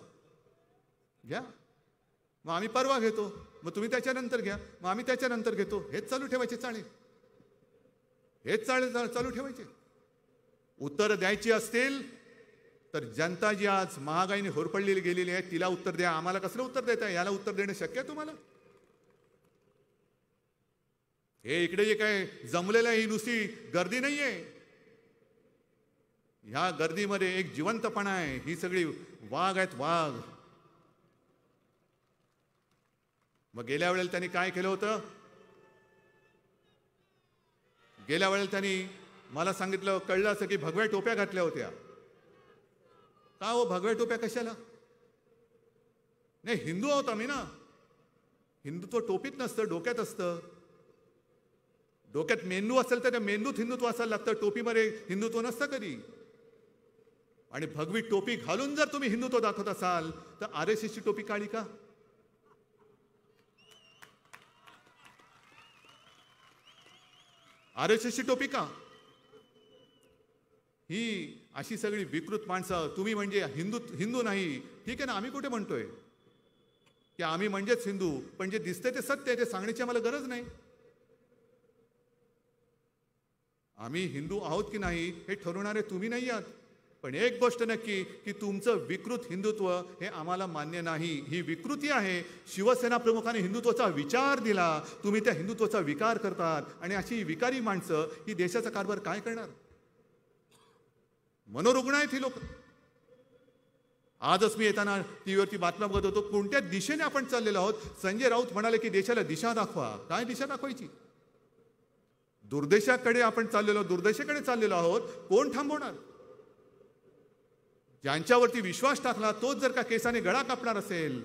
घ्या, मग आम्ही परवा घेतो, मग तुम्ही त्याच्यानंतर घ्या, मग आम्ही त्याच्यानंतर घेतो. हेच चालू ठेवायचे चालू ठेवायचे. उत्तर द्यायची असतील तर जनता जी आज महागाईने होरपडलेली गेलेली आहे तिला उत्तर द्या. आम्हाला कसलं उत्तर देताय? याला उत्तर देणं शक्य आहे तुम्हाला? हे इकडे जे काय जमलेलं आहे ही नुसती गर्दी नाहीये, ह्या गर्दीमध्ये एक जिवंतपणा आहे. ही सगळी वाघ आहेत, वाघ. मग गेल्या वेळेला त्यांनी काय केलं होतं? गेल्या वेळेला त्यांनी मला सांगितलं, कळलं असं की भगव्या टोप्या घातल्या होत्या. का हो भगव्या टोप्या कशाला? नाही, हिंदू आहोत आम्ही ना. हिंदुत्व टोपीत नसतं, डोक्यात असतं. डोक्यात मेंदू असेल तर त्या मेंदूत हिंदुत्व असायला लागतं, टोपीमध्ये हिंदुत्व नसतं कधी. आणि भगवी टोपी घालून जर तुम्ही हिंदुत्व दाखवत असाल तर RSSची टोपी काढी का? RSSची टोपी का? ही अशी सगळी विकृत माणसं. तुम्ही म्हणजे हिंदू नाही, ठीक आहे ना, आम्ही कुठे म्हणतोय की आम्ही म्हणजेच हिंदू, पण जे दिसतंय ते सत्य आहे, ते सांगण्याची आम्हाला गरज नाही. आम्ही हिंदू आहोत की नाही हे ठरवणारे तुम्ही नाही आहात. पण एक गोष्ट नक्की की तुमचं विकृत हिंदुत्व हे आम्हाला मान्य नाही. ही विकृती आहे. शिवसेना प्रमुखाने हिंदुत्वाचा विचार दिला, तुम्ही त्या हिंदुत्वाचा विकार करतात. आणि अशी विकारी माणसं ही देशाचा कारभार काय करणार? मनोरुग्ण आहेत ही लोक. आजच मी येताना टीव्हीवरती बातम्या बघत होतो, कोणत्या दिशेने आपण चाललेलो आहोत. संजय राऊत म्हणाले की देशाला दिशा दाखवा. काय दिशा दाखवायची? दुर्देशाकडे आपण दुर्देशाकडे चाललेलो आहोत. कोण थांबवणार? ज्यांच्यावरती विश्वास टाकला तोच जर का केसाने गळा कापणार असेल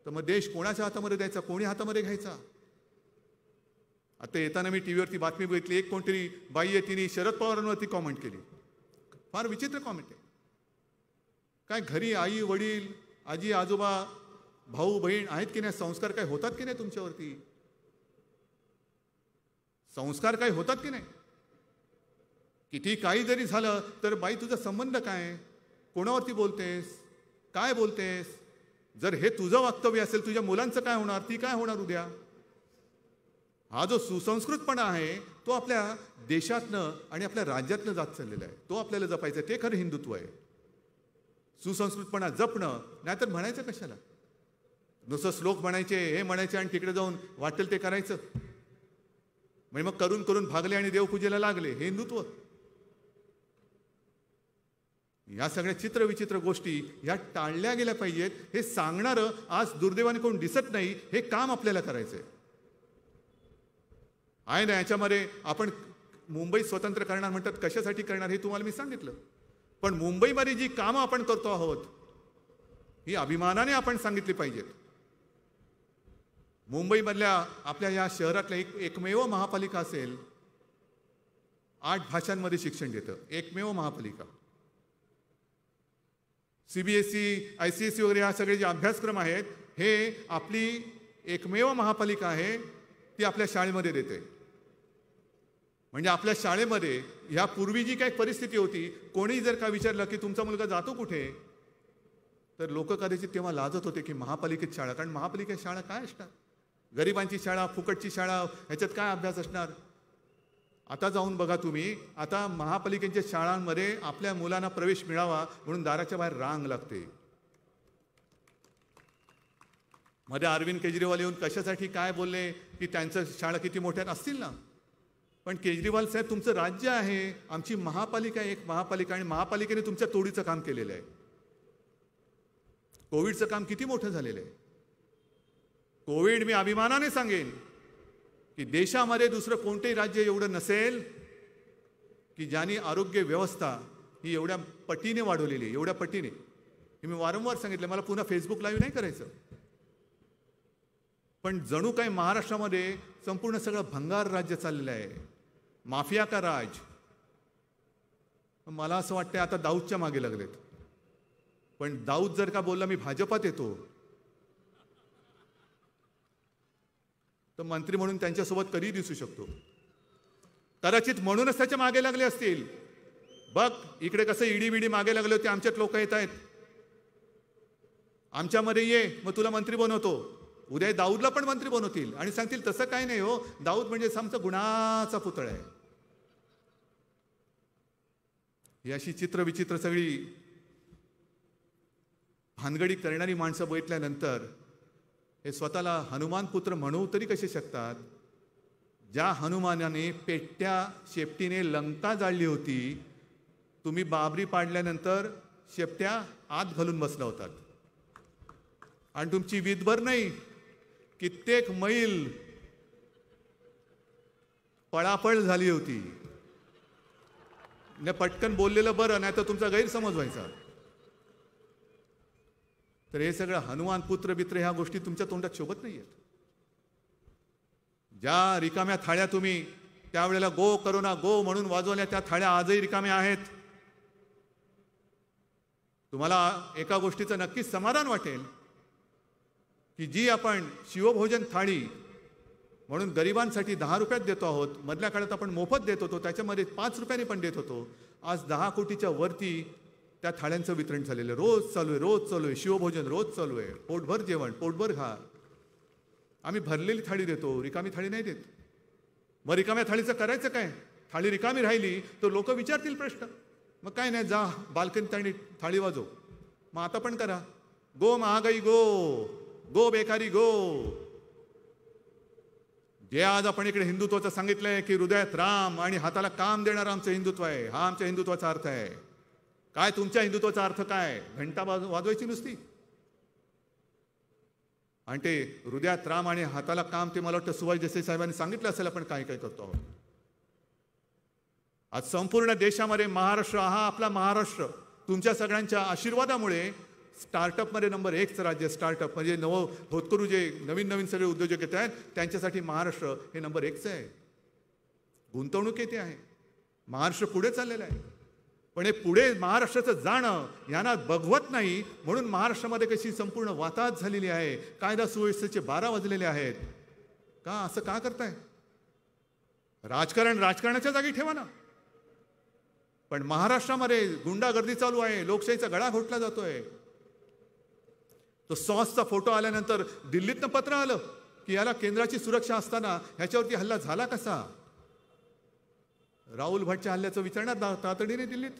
तर मग देश कोणाच्या हातामध्ये द्यायचा, कोणी हातामध्ये घ्यायचा? आता येताना मी टीव्हीवरती बातमी बघितली, एक कोणतरी बाई आहे, तिने शरद पवारांवरती कॉमेंट केली. फार विचित्र कॉमेंट आहे. काय घरी आई वडील आजी आजोबा भाऊ बहीण आहेत की नाही? संस्कार काय होतात की नाही तुमच्यावरती? संस्कार काय होतात की नाही? किती काही जरी झालं तर बाई तुझा संबंध काय? कोणावरती बोलतेस? काय बोलतेस? जर हे तुझं वक्तव्य असेल, तुझ्या मुलांचं काय होणार? ती काय होणार उद्या? हा जो सुसंस्कृतपणा आहे तो आपल्या देशातनं आणि आपल्या राज्यातनं जात चाललेला आहे. तो आपल्याला जपायचा. ते खरं हिंदुत्व आहे. सुसंस्कृतपणा जपणं. नाहीतर म्हणायचं कशाला? नुसतं श्लोक म्हणायचे, हे म्हणायचे आणि तिकडे जाऊन वाटेल ते करायचं. म्हणजे मग करून करून भागले आणि देवपूजेला लागले. हे हिंदुत्व? या सगळ्या चित्रविचित्र गोष्टी ह्या टाळल्या गेल्या पाहिजेत. हे सांगणारं आज दुर्दैवाने कोण दिसत नाही. हे काम आपल्याला करायचंय आहे ना. याच्यामध्ये आपण मुंबई स्वतंत्र करणार म्हणतात, कशासाठी करणार हे तुम्हाला मी सांगितलं. पण मुंबईमध्ये जी कामं आपण करतो आहोत ही अभिमानाने आपण सांगितली पाहिजेत. मुंबईमधल्या आपल्या या शहरातल्या एकमेव महापालिका असेल 8 भाषांमध्ये शिक्षण देतं, एकमेव महापालिका. CBSE, ICSE वगैरे हा सगळे जे अभ्यासक्रम आहेत हे आपली एकमेव महापालिका आहे, ती आपल्या शाळेमध्ये देते. म्हणजे आपल्या शाळेमध्ये यापूर्वी जी काही परिस्थिती होती, कोणी जर का विचारलं की तुमचा मुलगा जातो कुठे, तर लोक कदाचित तेव्हा लाजत होते की महापालिकेत शाळा. कारण महापालिकेत शाळा काय असणार, गरिबांची शाळा, फुकटची शाळा, ह्याच्यात काय अभ्यास असणार. आता जाऊन बघा तुम्ही, आता महापालिकेच्या शाळांमध्ये आपल्या मुलांना प्रवेश मिळावा म्हणून दाराच्या बाहेर रांग लागते. मध्ये अरविंद केजरीवाल येऊन कशासाठी काय बोलले की त्यांचं शाळा किती मोठ्यात असतील ना, पण केजरीवाल साहेब तुमचं राज्य आहे, आमची महापालिका एक महापालिका, आणि महापालिकेने तुमच्या तोडीचं काम केलेलं आहे. कोविडचं काम किती मोठं झालेलं आहे. कोविड, मी अभिमानाने सांगेन की देशामध्ये दुसरं कोणतेही राज्य एवढं नसेल की ज्यांनी आरोग्य व्यवस्था ही एवढ्या पटीने वाढवलेली आहे, एवढ्या पटीने. हे मी वारंवार सांगितलं, मला पुन्हा फेसबुक लाईव्ह नाही करायचं, पण जणू काही महाराष्ट्रामध्ये संपूर्ण सगळं भंगार राज्य चाललेलं आहे, माफिया का राज. मला असं वाटतं आता दाऊदच्या मागे लागलेत. पण दाऊद जर का बोलला मी भाजपात येतो, तर मंत्री म्हणून त्यांच्यासोबत कधी दिसू शकतो. कदाचित म्हणूनच त्याच्या मागे लागले असतील. बघ इकडे कसं ईडी मागे लागले होते, आमच्यात लोक येत आहेत, आमच्यामध्ये ये, मग तुला मंत्री बनवतो. उद्या दाऊदला पण मंत्री बनवतील आणि सांगतील तसं काय नाही हो, दाऊद म्हणजे आमचा गुणाचा पुतळा आहे. ही अशी चित्रविचित्र सगळी भानगडी करणारी माणसं बघितल्यानंतर हे स्वतःला हनुमान पुत्र म्हणू तरी कसे शकतात. ज्या हनुमानाने पेट्या शेपटीने लंका जाळली होती, तुम्ही बाबरी पाडल्यानंतर शेपट्या आत घालून बसला होतात, आणि तुमची विधभर नाही कित्येक मैल पळापळ झाली होती. ने पटकन बोललेलं बरं, नाही तर तुमचा गैरसमज व्हायचा. तर हे सगळं हनुमान पुत्र बित्र ह्या गोष्टी तुमच्या तोंडात शोभत नाहीयेत. ज्या रिकाम्या थाळ्या तुम्ही त्यावेळेला गो करोना गो म्हणून वाजवल्या, त्या थाळ्या आजही रिकाम्या आहेत. तुम्हाला एका गोष्टीचं नक्कीच समाधान वाटेल की जी आपण शिवभोजन थाळी म्हणून गरिबांसाठी 10 रुपयात देतो आहोत, मधल्या काळात आपण मोफत देत होतो, त्याच्यामध्ये 5 रुपयाने पण देत होतो. आज 10 कोटीच्या वरती त्या थाळ्यांचं वितरण झालेलं, रोज चालू आहे, रोज चालू आहे. शिवभोजन रोज चालू आहे. पोटभर जेवण, पोटभर खा. आम्ही भरलेली थाळी देतो, रिकामी थाळी नाही देत. मग रिकाम्या थाळीचं करायचं काय. थाळी रिकामी राहिली तर लोक विचारतील प्रश्न. मग काय नाही, जा बाल्कनी थाळी वाजव. मग आता पण करा. गो महागाई गो, गो बेकारी गो. जे आज आपण इकडे हिंदुत्वाचं सांगितलंय की हृदयात राम आणि हाताला काम देणारं आमचं हिंदुत्व आहे, हा आमच्या हिंदुत्वाचा अर्थ आहे. काय तुमच्या हिंदुत्वाचा अर्थ काय. घंटा वाजवायची नुसती, आणि ते हृदयात राम आणि हाताला काम, ते मला वाटतं सुभाष देसाई साहेबांनी सांगितलं असेल आपण काय काय करतो आहोत. आज संपूर्ण देशामध्ये महाराष्ट्र, हा आपला महाराष्ट्र तुमच्या सगळ्यांच्या आशीर्वादामुळे स्टार्टअपमध्ये नंबर 1चं राज्य. स्टार्टअप म्हणजे होतकरू जे नवीन सगळे उद्योजक येत आहेत त्यांच्यासाठी महाराष्ट्र हे नंबर 1चं आहे. गुंतवणूक येते आहे, महाराष्ट्र पुढे चाललेला आहे. पण हे पुढे महाराष्ट्राचं जाणं यांना बघवत नाही, म्हणून महाराष्ट्रामध्ये कशी संपूर्ण वाताहत झालेली आहे. कायदा सुव्यवस्थेचे 12 वाजलेले आहेत. का असं का करताय. राजकारण राजकारणाच्या जागी ठेवा ना. पण महाराष्ट्रामध्ये गुंडागर्दी चालू आहे, लोकशाहीचा गळा घोटला जातोय. तो सॉसचा फोटो आल्यानंतर दिल्लीतनं पत्र आलं की याला केंद्राची सुरक्षा असताना ह्याच्यावरती हल्ला झाला कसा. राहुल भटच्या हल्ल्याचं विचारणार तातडीने दिल्लीत.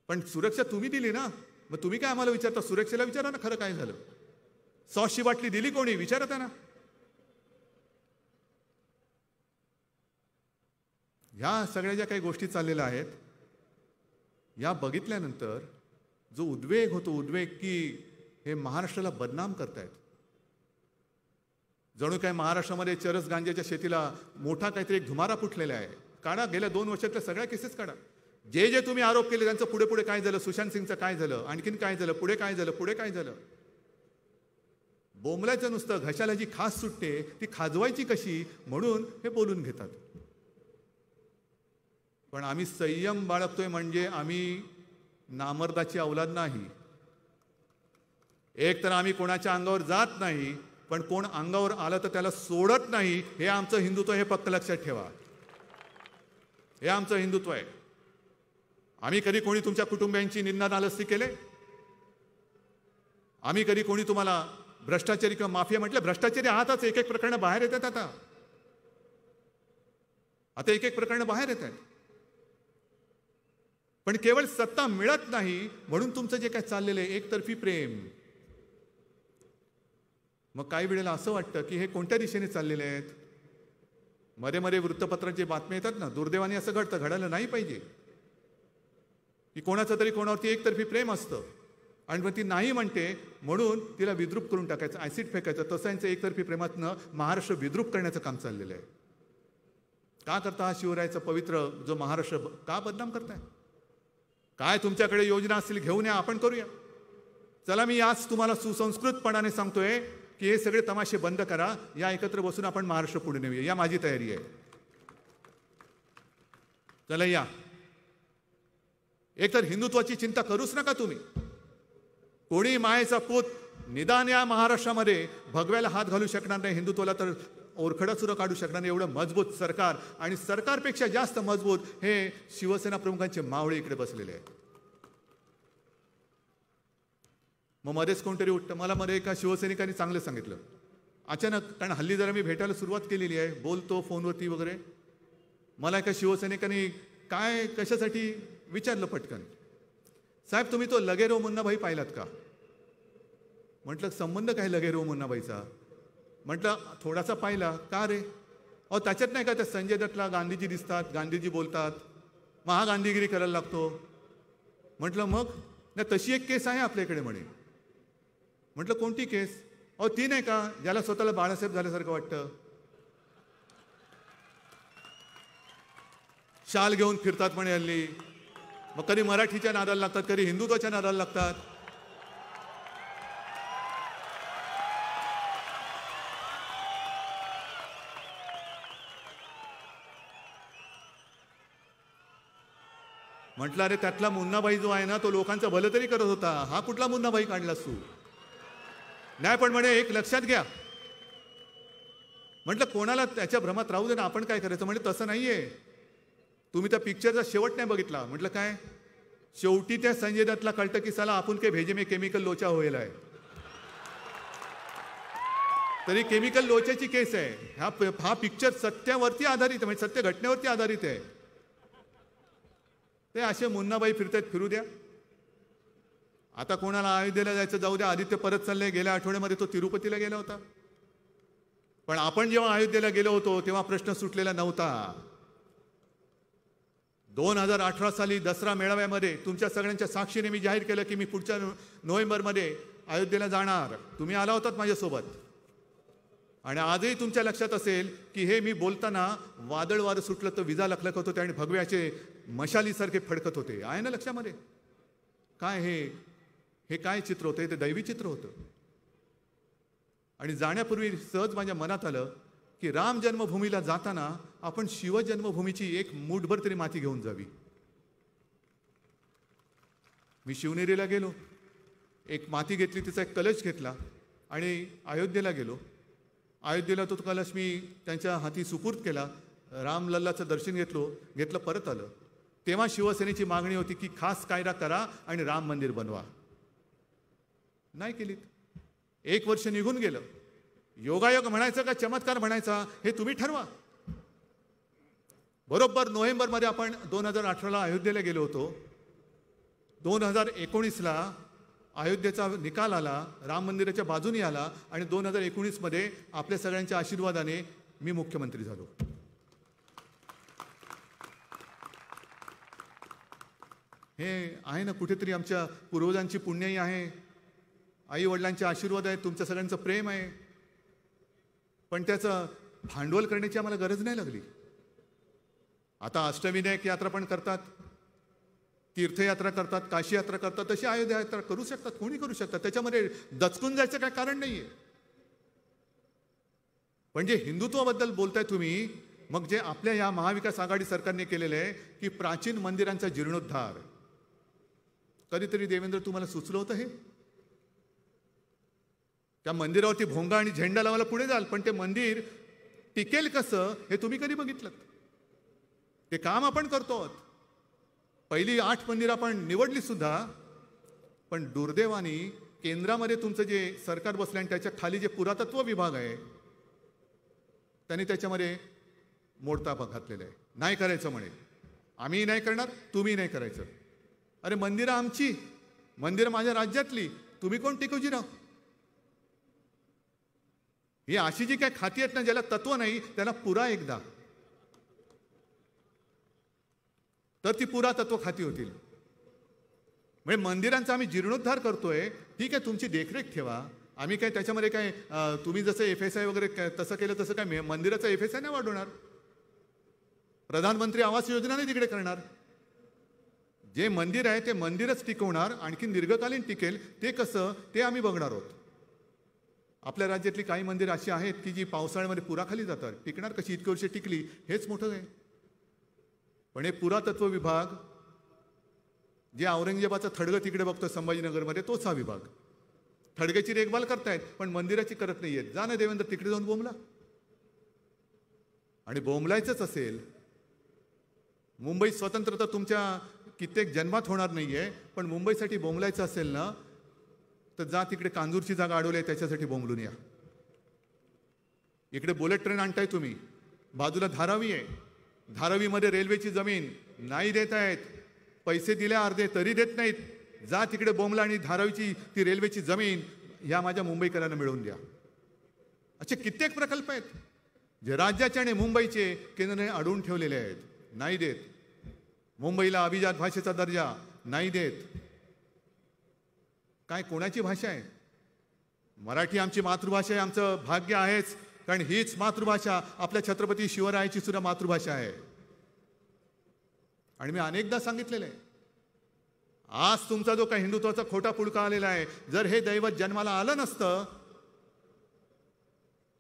पण सुरक्षा तुम्ही दिली ना, मग तुम्ही काय आम्हाला विचारता. सुरक्षेला विचारा ना खरं काय झालं. सॉसची बाटली दिली कोणी विचारता ना. ह्या सगळ्या ज्या काही गोष्टी चाललेल्या आहेत, या बघितल्यानंतर जो उद्वेग होतो, उद्वेग की हे महाराष्ट्राला बदनाम करतायत. जणू काय महाराष्ट्रामध्ये चरस गांजाच्या शेतीला मोठा काहीतरी एक धुमारा फुटलेला आहे. काढा, गेल्या 2 वर्षातल्या सगळ्या केसेस काढा. जे तुम्ही आरोप केले त्यांचं पुढे काय झालं. सुशांत सिंगचं काय झालं, आणखीन काय झालं, पुढे काय झालं. बोंबलायचं नुसतं. घशाला जी खास सुटते ती खाजवायची कशी म्हणून हे बोलून घेतात. पण आम्ही संयम बाळगतोय म्हणजे आम्ही नामर्दाची औलाद नाही. एक तर आम्ही कोणाच्या अंगावर जात नाही, पण कोण अंगावर आलं तर त्याला सोडत नाही. हे आमचं हिंदुत्व, हे फक्त लक्षात ठेवा. हे आमचं हिंदुत्व आहे. आम्ही कधी कोणी तुमच्या कुटुंबियांची निंदा नालस्ती केले? आम्ही कधी कोणी तुम्हाला भ्रष्टाचारी किंवा माफिया म्हटलं? भ्रष्टाचारी आहातच. एक एक प्रकरणं बाहेर येतात. आता एक एक प्रकरणं बाहेर येत आहेत. पण केवळ सत्ता मिळत नाही म्हणून तुमचं जे काय चाललेलं आहे एकतर्फी प्रेम, मग काही वेळेला असं वाटतं की हे कोणत्या दिशेने चाललेले आहेत. मध्ये मध्ये वृत्तपत्रात जे बातम्या येतात ना, दुर्दैवाने असं घडतं, घडायला नाही पाहिजे, की कोणाचं तरी कोणावरती एकतर्फी प्रेम असतं आणि मग ती नाही म्हणते म्हणून तिला विद्रूप करून टाकायचं, ऍसिड फेकायचं. तसं यांचं एकतर्फी प्रेमातनं महाराष्ट्र विद्रूप करण्याचं काम चाललेलं आहे. का करता हा शिवरायाचा पवित्र जो महाराष्ट्र का बदनाम करताय? काय तुमच्याकडे योजना असतील घेऊन या, आपण करूया. चला, मी आज तुम्हाला सुसंस्कृतपणाने सांगतोय की हे सगळे तमाशे बंद करा, या एकत्र बसून आपण महाराष्ट्र पुढे नेऊया. या माझी तयारी आहे. चला या. एकतर हिंदुत्वाची चिंता करूच नका तुम्ही. कोणी मायेचा पूत निदान या महाराष्ट्रामध्ये भगव्याला हात घालू शकणार नाही, हिंदुत्वाला तर ओरखडा सुद्धा काढू शकणार नाही. एवढं मजबूत सरकार, आणि सरकारपेक्षा जास्त मजबूत हे शिवसेना प्रमुखांचे मावळे इकडे बसलेले आहेत. मग मध्येच कोणतरी उठतं. मला मध्ये एका शिवसैनिकांनी चांगलं सांगितलं अचानक, कारण हल्ली जरा मी भेटायला सुरुवात केलेली आहे, बोलतो फोनवरती वगैरे. मला एका शिवसैनिकांनी काय कशासाठी विचारलं पटकन, साहेब तुम्ही तो लगेरो मुन्नाभाई पाहिलात का? म्हटलं संबंध काय लगेरो मुन्नाभाईचा? म्हटलं थोडासा पाहिला. का रे? अहो त्याच्यात नाही का त्या संजय दत्तला गांधीजी दिसतात, गांधीजी बोलतात, मग हा गांधीगिरी करायला लागतो. म्हटलं मग? नाही तशी एक केस आहे आपल्याकडे म्हणे. म्हटलं कोणती केस? अहो ती नाही का ज्याला स्वतःला बाळासाहेब झाल्यासारखं वाटतं, शाल घेऊन फिरतात म्हणे हल्ली. मग कधी मराठीच्या नादाला लागतात, कधी हिंदुत्वाच्या नादाला लागतात. म्हटलं अरे त्यातला मुन्नाभाई जो आहे ना तो लोकांचं भलं तरी करत होता, हा कुठला मुन्नाभाई काढलास तू? नाही पण म्हणे एक लक्षात घ्या. म्हटलं कोणाला त्याच्या भ्रमात राहू दे ना, आपण काय करायचं? म्हणजे तसं नाहीये, तुम्ही त्या पिक्चरचा शेवट नाही बघितला. म्हटलं काय? शेवटी त्या संजय दत्तला कळतं की साला आपण के भेजे में केमिकल लोचा होईल आहे. तरी केमिकल लोच्याची केस आहे. हा पिक्चर सत्यावरती आधारित, म्हणजे सत्य घटनेवरती आधारित आहे. ते असे मुन्नाबाई फिरतायत, फिरू द्या. आता कोणाला अयोध्येला जायचं जाऊ द्या. आदित्य परत चालले. गेल्या आठवड्यामध्ये तो तिरुपतीला गेला होता. पण आपण जेव्हा अयोध्येला गेलो होतो तेव्हा प्रश्न सुटलेला नव्हता. 2018 साली दसरा मेळाव्यामध्ये तुमच्या सगळ्यांच्या साक्षीने मी जाहीर केलं की मी पुढच्या नोव्हेंबरमध्ये अयोध्येला जाणार. तुम्ही आला होतात माझ्यासोबत. आणि आजही तुमच्या लक्षात असेल की हे मी बोलताना वादळ वारं सुटलं तर विजा लखलखत होते आणि भगव्याचे मशालीसारखे फडकत होते. आहे ना लक्षामध्ये? काय हे काय चित्र होतं? ते दैवी चित्र होतं. आणि जाण्यापूर्वी सहज माझ्या मनात आलं की राम जन्मभूमीला जाताना आपण शिवजन्मभूमीची एक मूठभर तरी माती घेऊन जावी. मी शिवनेरीला गेलो, एक माती घेतली, तिचा एक कलश घेतला आणि अयोध्येला गेलो. अयोध्येला तो कलश मी त्यांच्या हाती सुपूर्द केला. रामलल्लाचं दर्शन घेतलं परत आलं. तेव्हा शिवसेनेची मागणी होती की खास कायदा करा आणि राम मंदिर बनवा. नाही केलीत. 1 वर्ष निघून गेलं. योगायोग म्हणायचं का चमत्कार म्हणायचा हे तुम्ही ठरवा. बरोबर नोव्हेंबरमध्ये आपण 2018ला अयोध्येला गेलो होतो. 2019ला अयोध्येचा निकाल आला, राम मंदिराच्या बाजूने आला आणि 2019 मध्ये आपल्या सगळ्यांच्या आशीर्वादाने मी मुख्यमंत्री झालो. हे आहे ना कुठेतरी आमच्या पूर्वजांची पुण्याई आहे, आई वडिलांचे आशीर्वाद आहेत, तुमच्या सगळ्यांचं प्रेम आहे. पण त्याचं भांडवल करण्याची आम्हाला गरज नाही लागली. आता अष्टविनायक यात्रा पण करतात, तीर्थयात्रा करतात, काशी यात्रा करतात, तशी अयोध्या यात्रा करू शकतात, कोणी करू शकतात. त्याच्यामध्ये दचकून जायचं काय कारण नाहीये. पण जे हिंदुत्वाबद्दल बोलताय तुम्ही, मग जे आपल्या या महाविकास आघाडी सरकारने केलेलं आहे की प्राचीन मंदिरांचा जीर्णोद्धार, कधीतरी देवेंद्र तुम्हाला सुचलं होतं हे? त्या मंदिरावरती भोंगा आणि झेंडा लावायला पुढे जाल, पण ते मंदिर टिकेल कसं हे तुम्ही कधी बघितलं? ते काम आपण करतो आहोत. पहिली 8 मंदिरं आपण निवडली सुद्धा, पण दुर्दैवाने केंद्रामध्ये तुमचं जे सरकार बसलं आणि त्याच्या खाली जे पुरातत्व विभाग आहे त्यांनी त्याच्यामध्ये मोडताप घातलेला आहे. नाही करायचं म्हणे, आम्ही नाही करणार, तुम्ही नाही करायचं. अरे मंदिरं आमची, मंदिरं माझ्या राज्यातली, तुम्ही कोण टिकवजीराव? ही अशी जी काय खाती आहेत ना ज्याला तत्व नाही, त्याला पुरा एकदा, तर ती पुरातत्व खाती होतील. म्हणजे मंदिरांचा आम्ही जीर्णोद्धार करतोय, ठीक आहे, तुमची देखरेख ठेवा. आम्ही काय त्याच्यामध्ये काय तुम्ही जसं FSI वगैरे तसं केलं तसं काय मंदिराचा FSI नाही वाढवणार. प्रधानमंत्री आवास योजना नाही तिकडे करणार. जे मंदिर आहे ते मंदिरच टिकवणार, आणखी दीर्घकालीन टिकेल ते कसं ते आम्ही बघणार आहोत. आपल्या राज्यातली काही मंदिरं अशी आहेत की जी पावसाळ्यामध्ये पुराखाली जातात, टिकणार कशी? इतकी वर्षे टिकली, हेच मोठं आहे. पण हे पुरातत्व विभाग जे औरंगजेबाचं थडगं तिकडे बघतो संभाजीनगरमध्ये, तोच हा विभाग. थडग्याची देखभाल करतायत पण मंदिराची करत नाहीयेत. जा ना देवेंद्र, तिकडे जाऊन बोंबला. आणि बोंबलायचंच असेल, मुंबई स्वतंत्र तर तुमच्या कित्येक जन्मात होणार नाहीये, पण मुंबईसाठी बोंबलायचं असेल ना तर जा तिकडे कांजूरची जागा अडवली आहे त्याच्यासाठी बोंबलून या. इकडे बुलेट ट्रेन आणताय तुम्ही, बाजूला धारावी आहे, धारावीमध्ये रेल्वेची जमीन नाही देत आहेत, पैसे दिले अर्धे तरी देत नाहीत. जा तिकडे बोंबला आणि धारावीची ती रेल्वेची जमीन या माझ्या मुंबईकरांना मिळवून द्या. असे कित्येक प्रकल्प आहेत जे राज्याचे आणि मुंबईचे केंद्राने अडवून ठेवलेले आहेत, नाही देत. मुंबईला अभिजात भाषेचा दर्जा नाही देत. काय कोणाची भाषा आहे? मराठी आमची मातृभाषा आहे, आमचं भाग्य आहेच, कारण हीच मातृभाषा आपल्या छत्रपती शिवरायाची सुद्धा मातृभाषा आहे. आणि मी अनेकदा सांगितलेलं आहे, आज तुमचा जो काही हिंदुत्वाचा खोटा पुळका आलेला आहे, जर हे दैवत जन्माला आलं नसतं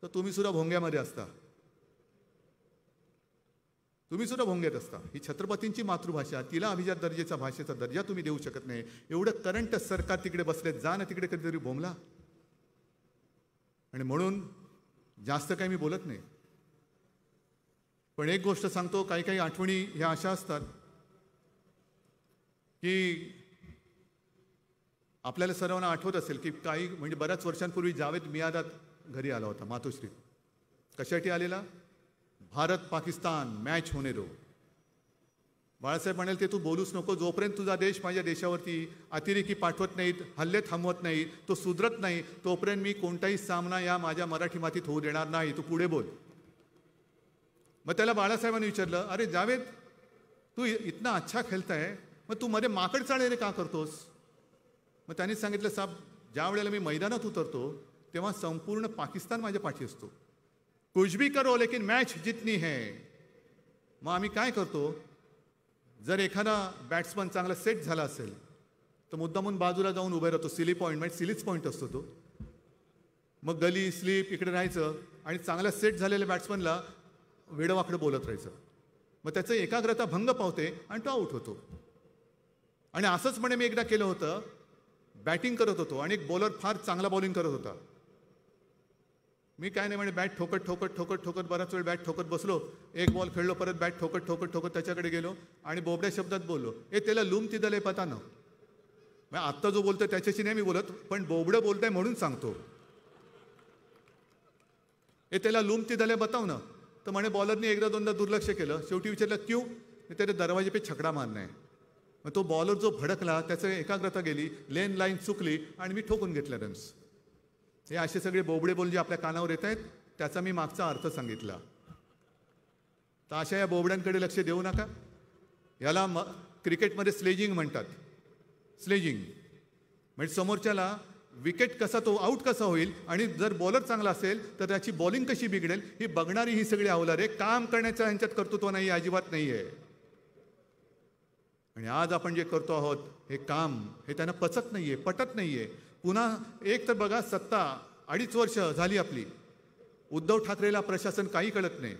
तर तुम्ही सुद्धा भोंग्यामध्ये असता, तुम्ही सुद्धा भोंग्यात असता. ही छत्रपतींची मातृभाषा, तिला अभिजात दर्जाचा भाषेचा दर्जा तुम्ही देऊ शकत नाही. एवढं करंट सरकार तिकडे बसले, जा ना तिकडे कधीतरी बोंबला. आणि म्हणून जास्त काही मी बोलत नाही, पण एक गोष्ट सांगतो, काही काही आठवणी ह्या अशा असतात की आपल्याला सर्वांना आठवत असेल की काही म्हणजे बऱ्याच वर्षांपूर्वी जावेद मियादाद घरी आला होता मातोश्री. कशासाठी आलेला? भारत पाकिस्तान मॅच होणे दो. बाळासाहेब म्हणाले ते तू बोलूच नको, जोपर्यंत तुझा देश माझ्या देशावरती अतिरेकी पाठवत नाहीत, हल्ले थांबवत नाही, तो सुधरत नाही, तोपर्यंत मी कोणताही सामना या माझ्या मराठी मातीत होऊ देणार नाही, तू पुढे बोल. मग त्याला बाळासाहेबांनी विचारलं, अरे जावेद तू इतना अच्छा खेळताय, मग तू मध्ये माकड चाळणे का करतोस? मग त्यांनी सांगितलं, साहेब ज्या वेळेला मी मैदानात उतरतो तेव्हा संपूर्ण पाकिस्तान माझ्या पाठी असतो. कुछ भी करो लेकिन मॅच जितनी है. मग आम्ही काय करतो, जर एखादा बॅट्समन चांगला सेट झाला असेल तर मुद्दामून बाजूला जाऊन उभे राहतो. सिली पॉईंट म्हणजे सिलीच पॉईंट असतो तो. मग गली स्लीप इकडे राहायचं आणि चांगला सेट झालेल्या बॅट्समनला वेडवाकडं बोलत राहायचं. मग त्याचं एकाग्रता भंग पावते आणि तो आऊट होतो. आणि असंच म्हणे मी एकदा केलं होतं, बॅटिंग करत होतो आणि एक बॉलर फार चांगला बॉलिंग करत होता. मी काय नाही म्हणे बॅट ठोकत ठोकत ठोकत ठोकत बराच वेळ बॅट ठोकत बसलो, एक बॉल खेळलो, परत बॅट ठोकत ठोकत ठोकत त्याच्याकडे गेलो आणि बोबड्या शब्दात बोललो, ए त्याला लूम तिदले पता न. आत्ता जो बोलतोय त्याच्याशी नाही मी बोलत, पण बोबडं बोलताय म्हणून सांगतो. ए त्याला लूम तिदले बताव ना. तर म्हणे बॉलरने एकदा दोनदा दुर्लक्ष केलं, शेवटी विचारलं क्यू? त्याच्या दरवाजे पे छकडा मारना है. मग तो बॉलर जो भडकला त्याचं एकाग्रता गेली, लेन लाईन चुकली आणि मी ठोकून घेतल्या रन्स. हे असे सगळे बोबडे बोल जे आपल्या कानावर येत आहेत त्याचा मी मागचा अर्थ सांगितला. तर अशा या बोबड्यांकडे लक्ष देऊ नका. याला क्रिकेटमध्ये स्लेजिंग म्हणतात. स्लेजिंग म्हणजे समोरच्याला विकेट कसा तो आउट कसा होईल आणि जर बॉलर चांगला असेल तर त्याची बॉलिंग कशी बिघडेल ही बघणारी ही सगळी अवलारे. काम करण्याचा यांच्यात कर्तृत्व नाही, अजिबात नाही आहे. आणि आज आपण जे करतो आहोत हे काम हे त्यांना पचत नाहीये, पटत नाहीये. पुन्हा एक तर बघा, सत्ता 2.5 वर्ष झाली आपली, उद्धव ठाकरेला प्रशासन काही कळत नाही.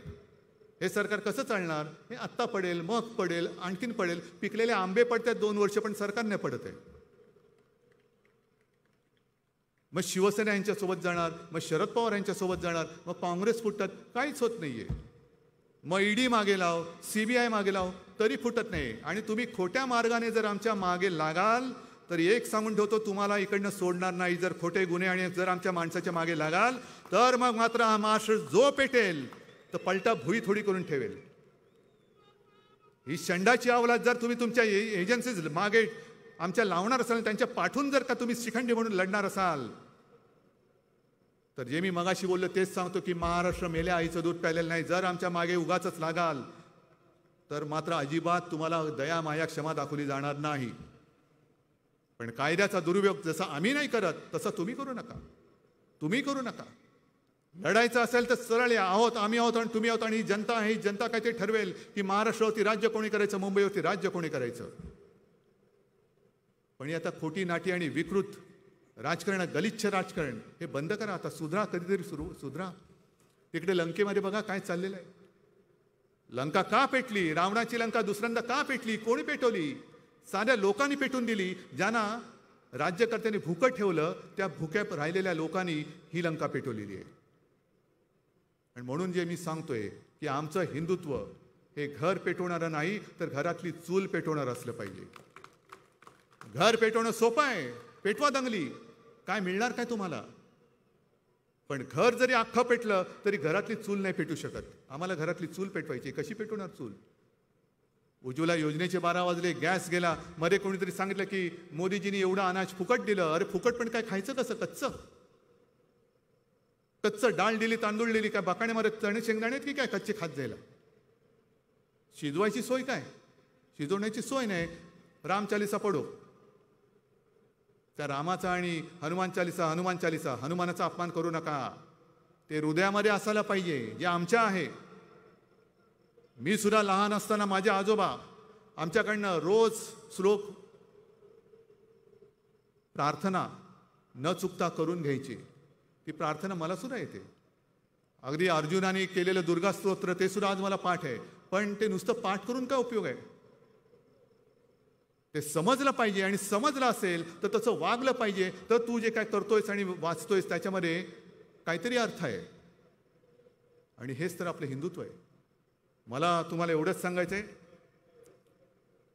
हे सरकार कसं चालणार? हे आत्ता पडेल, मग पडेल, आणखीन पडेल. पिकलेले आंबे पडतात 2 वर्ष, पण सरकार नाही पडत आहे. मग शिवसेना यांच्यासोबत जाणार, मग शरद पवार यांच्यासोबत जाणार, मग काँग्रेस फुटतात. काहीच होत नाहीये. मग ईडी मागे लाव, CBI मागे लाव, तरी फुटत नाही. आणि तुम्ही खोट्या मार्गाने जर आमच्या मागे लागाल तर एक सांगून ठेवतो, तुम्हाला इकडनं सोडणार नाही. जर खोटे गुन्हे आणि जर आमच्या माणसाच्या मागे लागाल तर मग मात्र हा महाराष्ट्र जो पेटेल तर पलटा भुई थोडी करून ठेवेल. ही शंडाची अवलाद जर तुम्ही तुमच्या एजन्सीज मागे आमच्या लावणार असाल, त्यांच्या पाठून जर का तुम्ही शिखंडी म्हणून लढणार असाल, तर जे मी मगाशी बोललो तेच सांगतो की महाराष्ट्र मेल्या आईचं दूध प्यायलेलं नाही. जर आमच्या मागे उगाचच लागाल तर मात्र अजिबात तुम्हाला दया माया क्षमा दाखवली जाणार नाही. पण कायद्याचा दुरुपयोग जसा आम्ही नाही करत तसं तुम्ही करू नका. तुम्ही करू नका. लढायचं असेल तर सरळ या. आम्ही आहोत आणि तुम्ही आहोत आणि ही जनता आहे. ही जनता काय ते ठरवेल की महाराष्ट्रावरती राज्य कोणी करायचं, मुंबईवरती राज्य कोणी करायचं. पण आता खोटी नाटी आणि विकृत राजकारण, गलिच्छ राजकारण हे बंद करा. आता सुधरा, कधीतरी सुधरा. तिकडे लंकेमध्ये बघा काय चाललेलं आहे. लंका का पेटली? रावणाची लंका दुसऱ्यांदा का पेटली? कोणी पेटवली? साध्या लोकांनी पेटून दिली. ज्यांना राज्यकर्त्यांनी भुकं ठेवलं त्या भुक्या राहिलेल्या लोकांनी ही लंका पेटवलेली आहे. आणि म्हणून जे मी सांगतोय की आमचं हिंदुत्व हे घर पेटवणारं नाही तर घरातली चूल पेटवणारं असलं पाहिजे. घर पेटवणं सोपं आहे. पेटवा दंगली, काय मिळणार काय तुम्हाला? पण घर जरी अख्खं पेटलं तरी घरातली चूल नाही पेटू शकत. आम्हाला घरातली चूल पेटवायची. कशी पेटवणार चूल? उज्ज्वला योजनेचे 12 वाजले, गॅस गेला. मध्ये कोणीतरी सांगितलं की मोदीजींनी एवढं अनाज फुकट दिलं. अरे फुकट पण काय खायचं कसं? कच्चं डाळ दिली, तांदूळ दिली. काय बाकाण्यामध्ये चणे शेंगदाणे की काय कच्चे खात जायला? शिजवायची सोय काय? शिजवण्याची सोय नाही. रामचालिसा पडो. त्या रामाचा आणि हनुमान चालिसा, हनुमानाचा अपमान करू नका. ते हृदयामध्ये असायला पाहिजे जे आमच्या आहे. मी सुद्धा लहान असताना माझे आजोबा आमच्याकडनं रोज श्लोक प्रार्थना न चुकता करून घ्यायची. ती प्रार्थना मला सुद्धा येते. अगदी अर्जुनाने केलेलं दुर्गा स्तोत्र ते सुद्धा आज मला पाठ आहे. पण ते नुसतं पाठ करून काय उपयोग आहे? ते समजलं पाहिजे. आणि समजलं असेल तर तसं वागलं पाहिजे. तर तू जे काय करतोयस आणि वाचतोयस त्याच्यामध्ये काहीतरी अर्थ आहे. आणि हेच तर आपलं हिंदुत्व आहे. मला तुम्हाला एवढंच सांगायचं आहे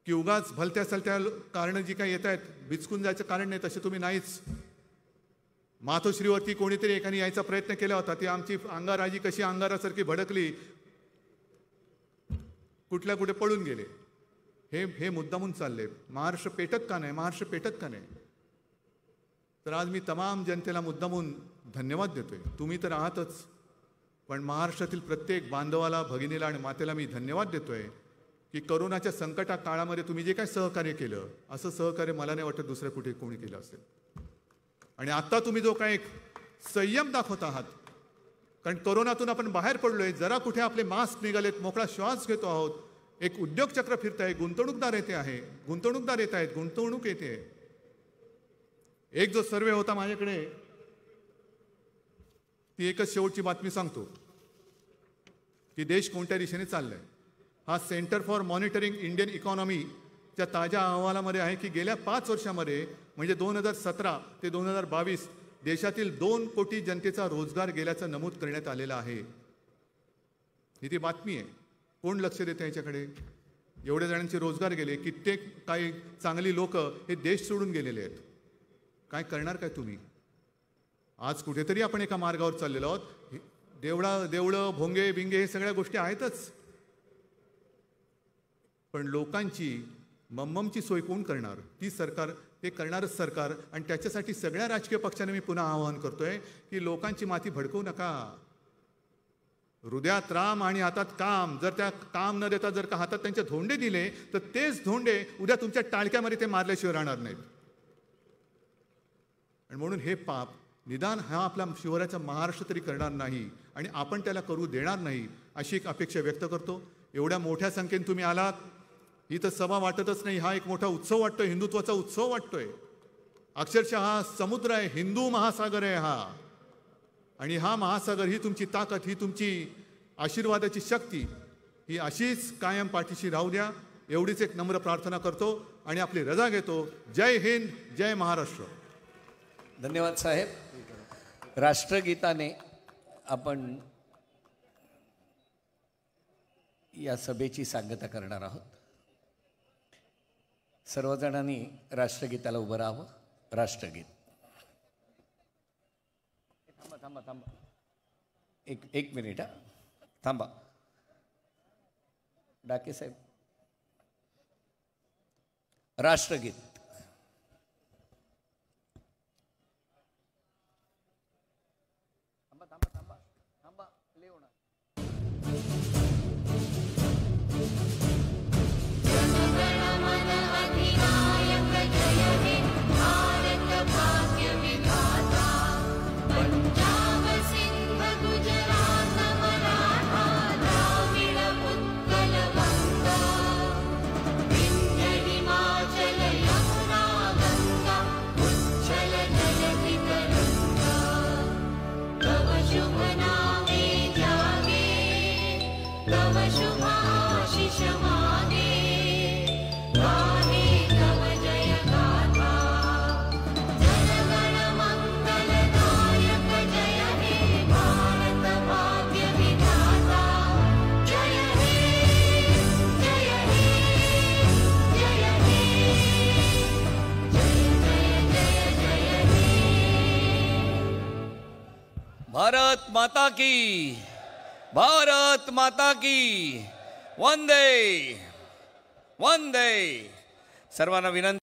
की उगाच भलत्या सलत्या कारणं जी काही येत आहेत, बिचकून जायचं कारण नाही. तसे तुम्ही नाहीच. मातोश्रीवरती कोणीतरी एकाने यायचा प्रयत्न केला होता. ती आमची अंगाराजी कशी अंगारासारखी भडकली, कुठल्या कुठे पळून गेले. हे मुद्दामून चालले. महाराष्ट्र पेटत का नाही? महाराष्ट्र पेटत का नाही? तर आज मी तमाम जनतेला मुद्दामून धन्यवाद देतोय. तुम्ही तर आहातच, पण महाराष्ट्रातील प्रत्येक बांधवाला, भगिनीला आणि मातेला मी धन्यवाद देतोय की करोनाच्या संकटा काळामध्ये तुम्ही जे काय सहकार्य केलं, असं सहकार्य मला नाही वाटत दुसऱ्या कुठे कोणी केलं असेल. आणि आता तुम्ही जो काय एक संयम दाखवत आहात, कारण करोनातून आपण बाहेर पडलोय. जरा कुठे आपले मास्क निघालेत, मोकळा श्वास घेतो आहोत. एक उद्योग चक्र फिरत आहे. गुंतवणूकदार येत आहेत. गुंतवणूक येते. एक जो सर्वे होता माझ्याकडे, ती एकच शेवटची बातमी सांगतो की देश कोणत्या दिशेने चाललाय. हा सेंटर फॉर मॉनिटरिंग इंडियन इकॉनॉमीच्या ताज्या अहवालामध्ये आहे की गेल्या 5 वर्षामध्ये म्हणजे 2017 ते 2022 देशातील 2 कोटी जनतेचा रोजगार गेल्याचं नमूद करण्यात आलेलं आहे. ही ती बातमी आहे. कोण लक्ष देतं याच्याकडे? एवढ्या जणांचे रोजगार गेले. कित्येक काही चांगली लोक हे देश सोडून गेलेले आहेत. काय करणार काय तुम्ही? आज कुठेतरी आपण एका मार्गावर चाललेलो आहोत. देवळं, भोंगे बिंगे हे सगळ्या गोष्टी आहेतच, पण लोकांची मम्ममची सोय कोण करणार? ती सरकार. ते करणारच सरकार. आणि त्याच्यासाठी सगळ्या राजकीय पक्षांना मी पुन्हा आवाहन करतोय की लोकांची माती भडकवू नका. हृदयात राम आणि हातात काम. जर त्या काम न देता जर का हातात त्यांचे धोंडे दिले तर तेच धोंडे उद्या तुमच्या टाळक्यामध्ये ते मारल्याशिवाय राहणार नाहीत. आणि म्हणून हे पाप निदान हा आपला शिवरायाचा महाराष्ट्र तरी करणार नाही आणि आपण त्याला करू देणार नाही अशी एक अपेक्षा व्यक्त करतो. एवढ्या मोठ्या संख्येने तुम्ही आलात. ही तर सभा वाटतच नाही, हा एक मोठा उत्सव वाटतोय. हिंदुत्वाचा उत्सव वाटतोय. अक्षरशः हा समुद्र आहे, हिंदू महासागर आहे हा. आणि हा महासागर, ही तुमची ताकद, ही तुमची आशीर्वादाची शक्ती ही अशीच कायम पाठीशी राहू द्या, एवढीच एक नम्र प्रार्थना करतो आणि आपली रजा घेतो. जय हिंद, जय महाराष्ट्र. धन्यवाद साहेब. राष्ट्रगीताने आपण या सभेची सांगता करणार आहोत. सर्वजणांनी राष्ट्रगीताला उभं राहावं. राष्ट्रगीत. थांबा थांबा थांबा एक मिनिट हा थांबा. डाके साहेब, राष्ट्रगीत. थांबा थांबा थांबा थांबा लिहू ना. भारत माता की, भारत माता की. वंदे वंदे. सर्वांना विनंती.